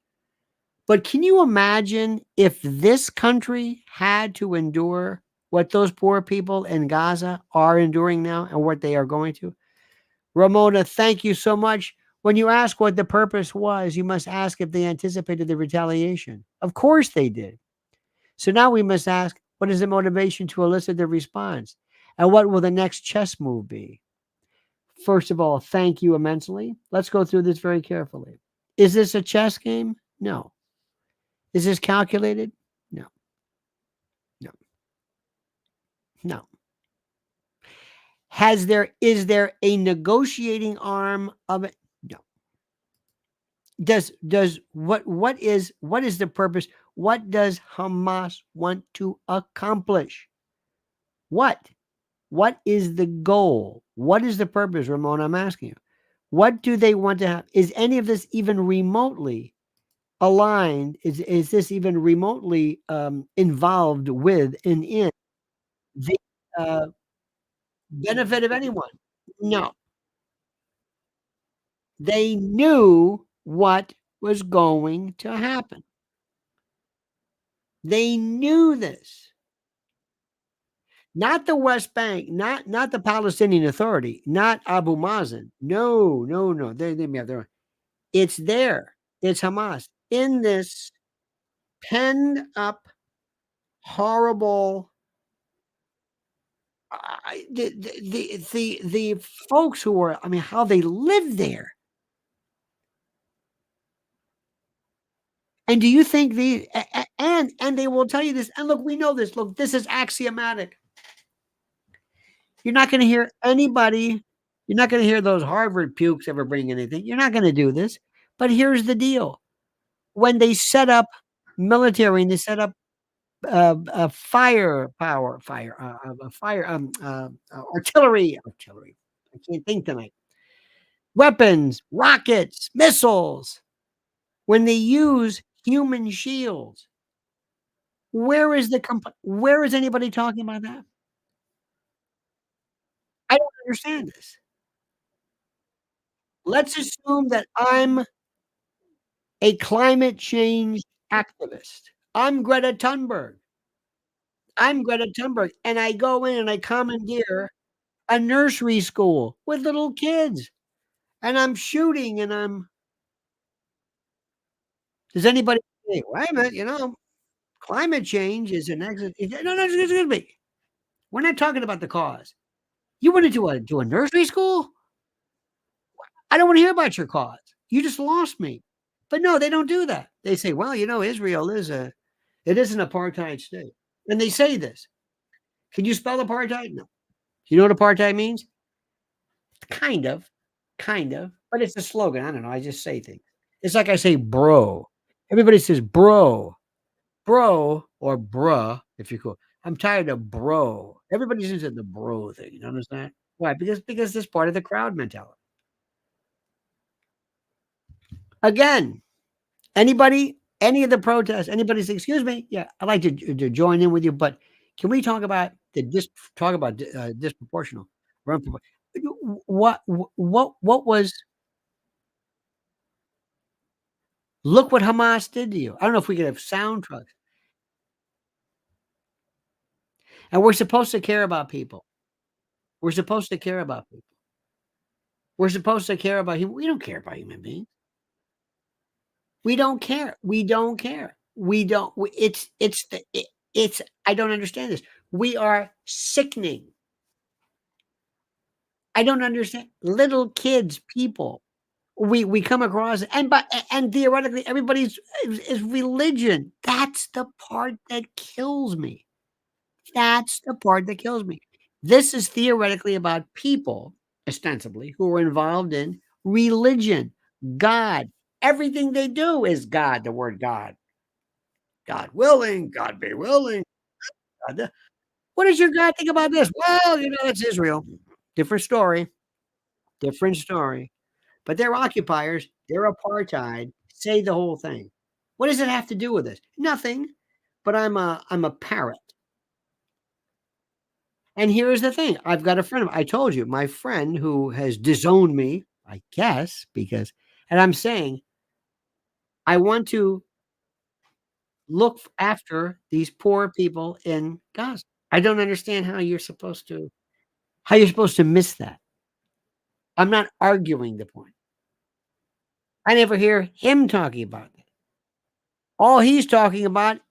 But can you imagine if this country had to endure what those poor people in Gaza are enduring now and what they are going to? Ramona, thank you so much. When you ask what the purpose was, you must ask if they anticipated the retaliation. Of course they did. So now we must ask, what is the motivation to elicit the response? And what will the next chess move be? First of all, thank you immensely. Let's go through this very carefully. Is this a chess game? No. Is this calculated? No. No. No. Is there a negotiating arm of it? No. What is the purpose? What does Hamas want to accomplish? What is the goal? What is the purpose, Ramon? I'm asking you. What do they want to have? Is any of this even remotely aligned? Is this even remotely involved with and in the uh, benefit of anyone? No. They knew what was going to happen. They knew this. Not the West Bank, not the Palestinian Authority, not Abu Mazen. No. They may have their own. It's there. It's Hamas. In this penned up, horrible. The folks who were, I mean, how they live there. And do you think and they will tell you this, and look, we know this. Look, this is axiomatic. You're not gonna hear anybody, you're not gonna hear those Harvard pukes ever bring anything. You're not gonna do this. But here's the deal. When they set up military and they set up firepower, fire, artillery. I can't think tonight. Weapons, rockets, missiles. When they use human shields, where is anybody talking about that? I don't understand this. Let's assume that I'm a climate change activist. I'm Greta Thunberg. I'm Greta Thunberg, and I go in and I commandeer a nursery school with little kids, and I'm shooting, and I'm does anybody say, "Wait a minute, climate change is an exit." No, no, excuse me. We're not talking about the cause. You went into a nursery school? I don't wanna hear about your cause. You just lost me. But no, they don't do that. They say, "Well, Israel is it is an apartheid state." And they say this. Can you spell apartheid? No. You know what apartheid means? Kind of, but it's a slogan. I don't know. I just say things. It's like I say bro. Everybody says bro, or bruh, if you're cool. I'm tired of bro. Everybody's into the bro thing. You understand? Why? Because it's part of the crowd mentality. Again, any of the protests, anybody say, "Excuse me, yeah, I'd like to join in with you, but can we talk about disproportional run for what was look what Hamas did to you." I don't know if we could have sound trucks, and we're supposed to care about people. We're supposed to care about people. We're supposed to care about we don't care about human beings. We don't care. We don't care. We don't we it's I don't understand this. We are sickening. I don't understand. Little kids, people, we come across and theoretically everybody's is religion. That's the part that kills me. That's the part that kills me. This is theoretically about people, ostensibly, who are involved in religion, God. Everything they do is God, the word God. God willing, God be willing. God what does your God think about this? Well, it's Israel. Different story. Different story. But they're occupiers, they're apartheid, say the whole thing. What does it have to do with this? Nothing, but I'm a parrot. And here's the thing, I've got a friend of I told you, my friend who has disowned me, I guess, because and I'm saying, I want to look after these poor people in Gaza. I don't understand how you're supposed to miss that. I'm not arguing the point. I never hear him talking about it. All he's talking about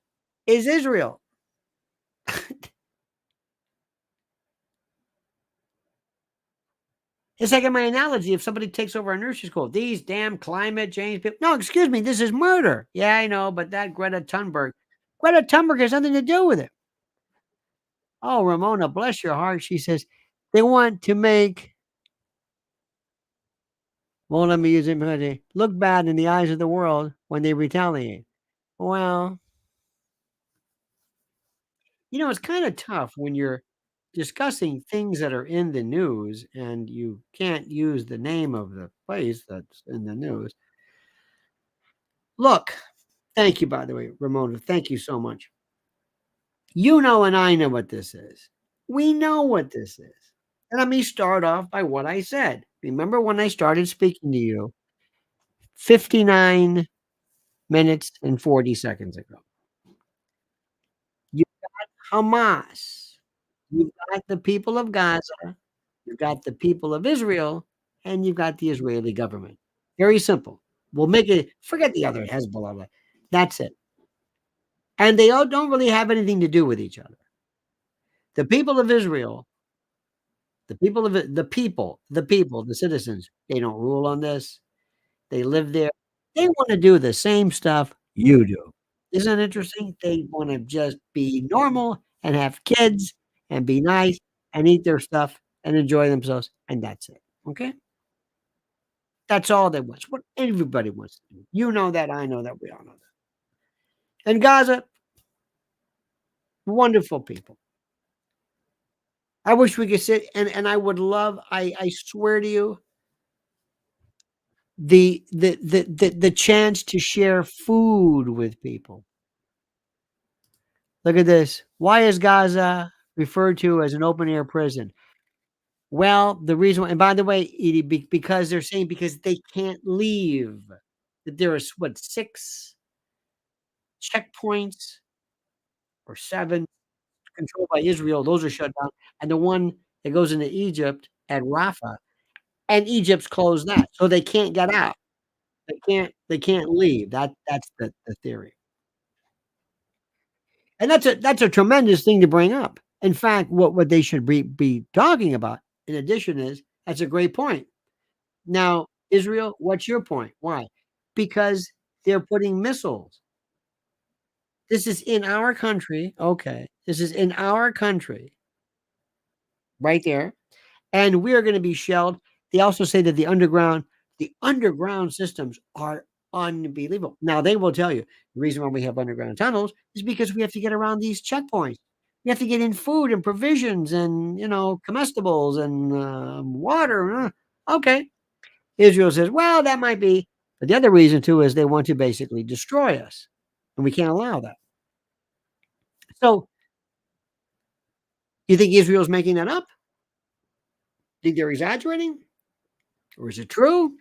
is Israel. It's like in my analogy, if somebody takes over a nursery school, these damn climate change people. No, excuse me, this is murder. Yeah, I know, but that Greta Thunberg has nothing to do with it. Oh, Ramona, bless your heart. She says they want to make, well, let me use it, look bad in the eyes of the world when they retaliate. Well, it's kind of tough when you're discussing things that are in the news and you can't use the name of the place that's in the news. Look, thank you, by the way, Ramona. Thank you so much. You know, and I know what this is. We know what this is. And let me start off by what I said. Remember when I started speaking to you 59 minutes and 40 seconds ago? You Hamas. You've got the people of Gaza, you've got the people of Israel, and you've got the Israeli government. Very simple. We'll make it forget the other Hezbollah. That's it. and they all don't really have anything to do with each other. The people of Israel, the citizens, they don't rule on this. They live there. They wanna do the same stuff you do. Isn't that interesting? They wanna just be normal and have kids and be nice and eat their stuff and enjoy themselves, and that's it, okay? That's all they want. It's what everybody wants to do. You know that, I know that, we all know that. And Gaza, wonderful people. I wish we could sit and I would love I swear to you, the chance to share food with people. Look at this. Why is Gaza referred to as an open air prison? Well, the reason why, and by the way, Edie, because they're saying because they can't leave. That there is what, 6 checkpoints or 7 controlled by Israel, those are shut down, and the one that goes into Egypt at Rafah, and Egypt's closed that, so they can't get out. They can't leave. That's the theory. And that's a tremendous thing to bring up. In fact, what they should be talking about in addition is that's a great point. Now, Israel, what's your point? Why? Because they're putting missiles. This is in our country, okay. This is in our country, right there, and we are gonna be shelled. They also say that the underground systems are unbelievable. Now, they will tell you the reason why we have underground tunnels is because we have to get around these checkpoints. We have to get in food and provisions and, comestibles and, water, okay. Israel says, "Well, that might be," but the other reason too is they want to basically destroy us, and we can't allow that. So, you think Israel's making that up? Think they're exaggerating? Or is it true?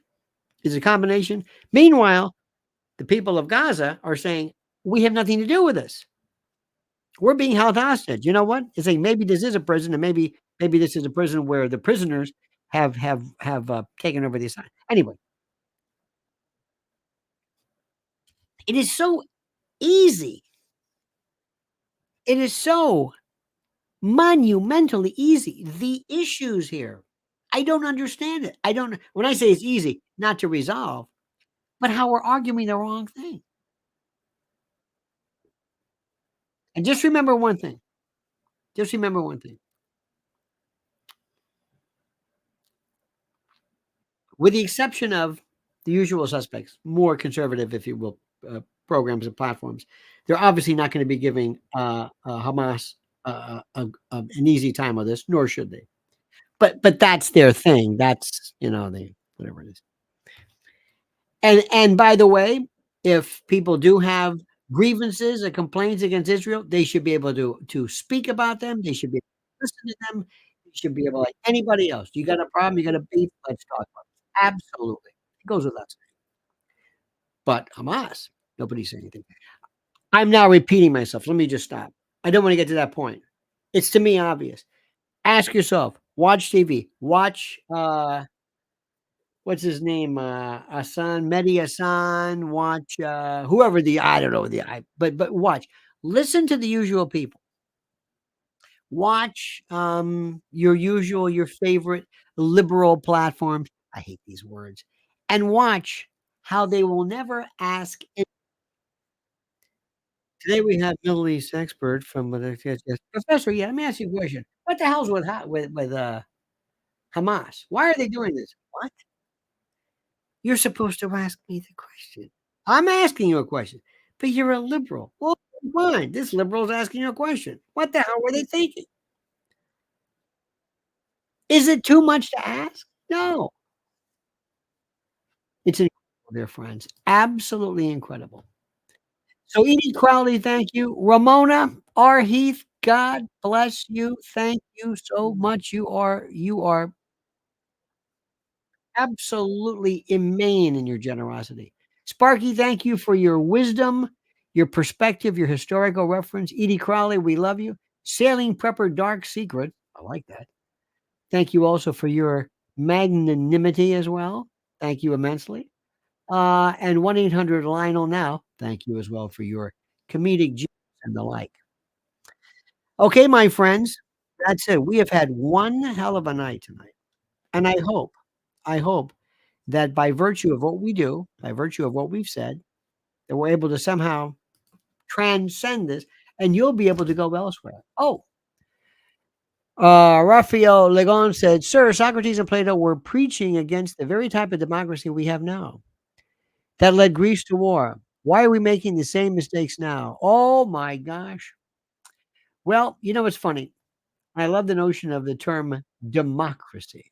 Is it a combination? Meanwhile, the people of Gaza are saying, "We have nothing to do with this. We're being held hostage." You know what? It's like maybe this is a prison, and maybe this is a prison where the prisoners have taken over the assignment. Anyway, it is so easy. It is so monumentally easy. The issues here, I don't understand it. I don't when I say it's easy, not to resolve, but how we're arguing the wrong thing. And just remember one thing. Just remember one thing. With the exception of the usual suspects, more conservative, if you will, programs and platforms, they're obviously not going to be giving Hamas an easy time with this, nor should they. But that's their thing. That's they whatever it is. And by the way, if people do have grievances or complaints against Israel, they should be able to speak about them. They should be able to listen to them. They should be able, like anybody else. You got a problem, you got a beef, let's talk about it. Absolutely. It goes without saying. But Hamas, nobody's saying anything. I'm now repeating myself. Let me just stop. I don't want to get to that point. It's to me obvious. Ask yourself, watch TV, watch what's his name? Hassan, Mehdi Hassan, watch, whoever I don't know but watch. Listen to the usual people. Watch, your favorite liberal platforms. I hate these words. And watch how they will never ask today we have Middle East expert from yes. Professor, yeah, let me ask you a question. What the hell's with Hamas? Why are they doing this? What? You're supposed to ask me the question. I'm asking you a question, but you're a liberal. Well, fine. This liberal is asking you a question. What the hell were they thinking? Is it too much to ask? No. It's incredible, dear friends. Absolutely incredible. So, Edie Crowley, thank you. Ramona R. Heath, God bless you. Thank you so much. You are absolutely immane in your generosity. Sparky, thank you for your wisdom, your perspective, your historical reference. Edie Crowley, we love you. Sailing Prepper Dark Secret, I like that. Thank you also for your magnanimity as well. Thank you immensely. And 1-800 Lionel now. Thank you as well for your comedic and the like. Okay, my friends, that's it. We have had one hell of a night tonight, and I hope that by virtue of what we do, by virtue of what we've said, that we're able to somehow transcend this, and you'll be able to go elsewhere. Oh, Raphael Legon said, "Sir, Socrates and Plato were preaching against the very type of democracy we have now that led Greece to war. Why are we making the same mistakes now?" Oh my gosh. Well, it's funny. I love the notion of the term democracy.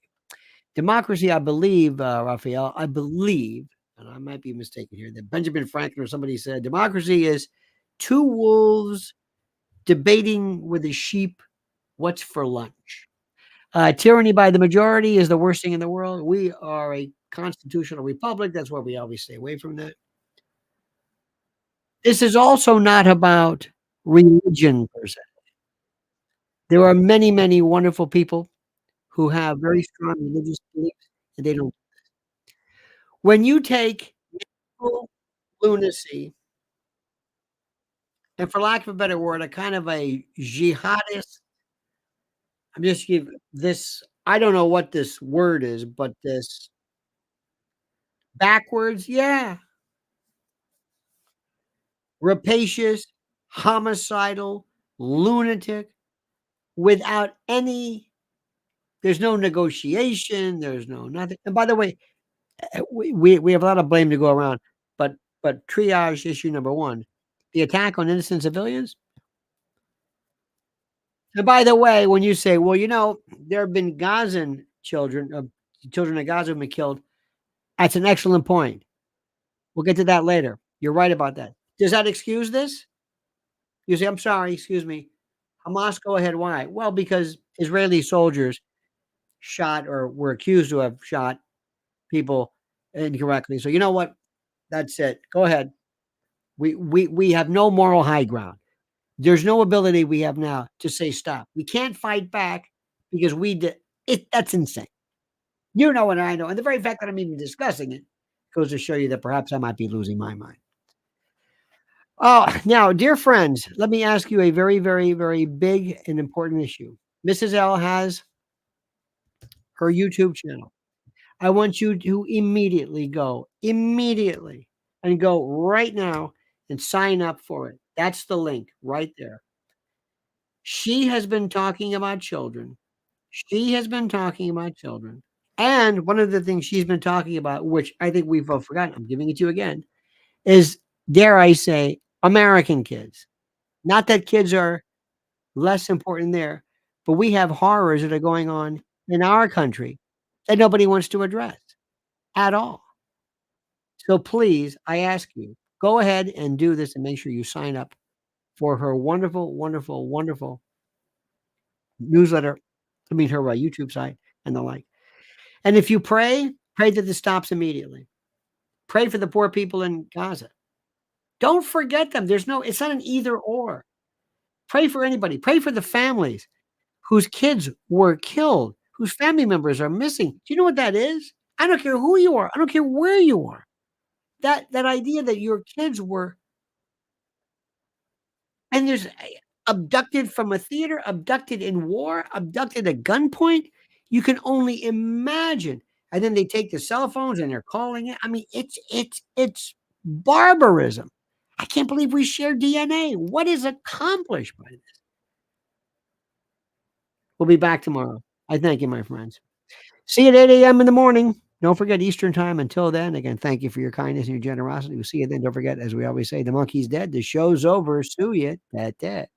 Democracy, I believe, Raphael, I believe, and I might be mistaken here, that Benjamin Franklin or somebody said democracy is two wolves debating with a sheep what's for lunch. Tyranny by the majority is the worst thing in the world. We are a constitutional republic. That's why we always stay away from that. This is also not about religion per se. There are many, many wonderful people who have very strong religious beliefs, and they don't. When you take mental lunacy, and for lack of a better word, a kind of a jihadist, I'm just give this. I don't know what this word is, but this backwards, yeah, rapacious, homicidal, lunatic, without any. There's no negotiation. There's no nothing. And by the way, we have a lot of blame to go around, but triage issue number 1, the attack on innocent civilians. And by the way, when you say, "Well, there have been Gazan children, children of Gaza have been killed," that's an excellent point. We'll get to that later. You're right about that. Does that excuse this? You say, "I'm sorry, excuse me. Hamas, go ahead. Why?" Well, because Israeli soldiers shot or were accused to have shot people incorrectly. So you know what? That's it. Go ahead. We have no moral high ground. There's no ability we have now to say stop. We can't fight back because we did it. That's insane. You know, and I know. And the very fact that I'm even discussing it goes to show you that perhaps I might be losing my mind. Oh, now, dear friends, let me ask you a very, very, very big and important issue. Mrs. L has her YouTube channel. I want you to immediately, and go right now and sign up for it. That's the link right there. She has been talking about children. She has been talking about children. And one of the things she's been talking about, which I think we've all forgotten, I'm giving it to you again, is, dare I say, American kids. Not that kids are less important there, but we have horrors that are going on in our country that nobody wants to address at all. So please, I ask you, go ahead and do this and make sure you sign up for her wonderful, wonderful, wonderful newsletter. I mean, her YouTube site and the like. And if you pray that this stops immediately. Pray for the poor people in Gaza. Don't forget them. It's not an either or. Pray for anybody. Pray for the families whose kids were killed, whose family members are missing. Do you know what that is? I don't care who you are. I don't care where you are. That idea that your kids were and there's abducted from a theater, abducted in war, abducted at gunpoint. You can only imagine. And then they take the cell phones and they're calling it. I mean, it's barbarism. I can't believe we share DNA. What is accomplished by this? We'll be back tomorrow. I thank you, my friends. See you at 8 a.m. in the morning. Don't forget Eastern time. Until then, again, thank you for your kindness and your generosity. We'll see you then. Don't forget, as we always say, the monkey's dead. The show's over. Sue you. That.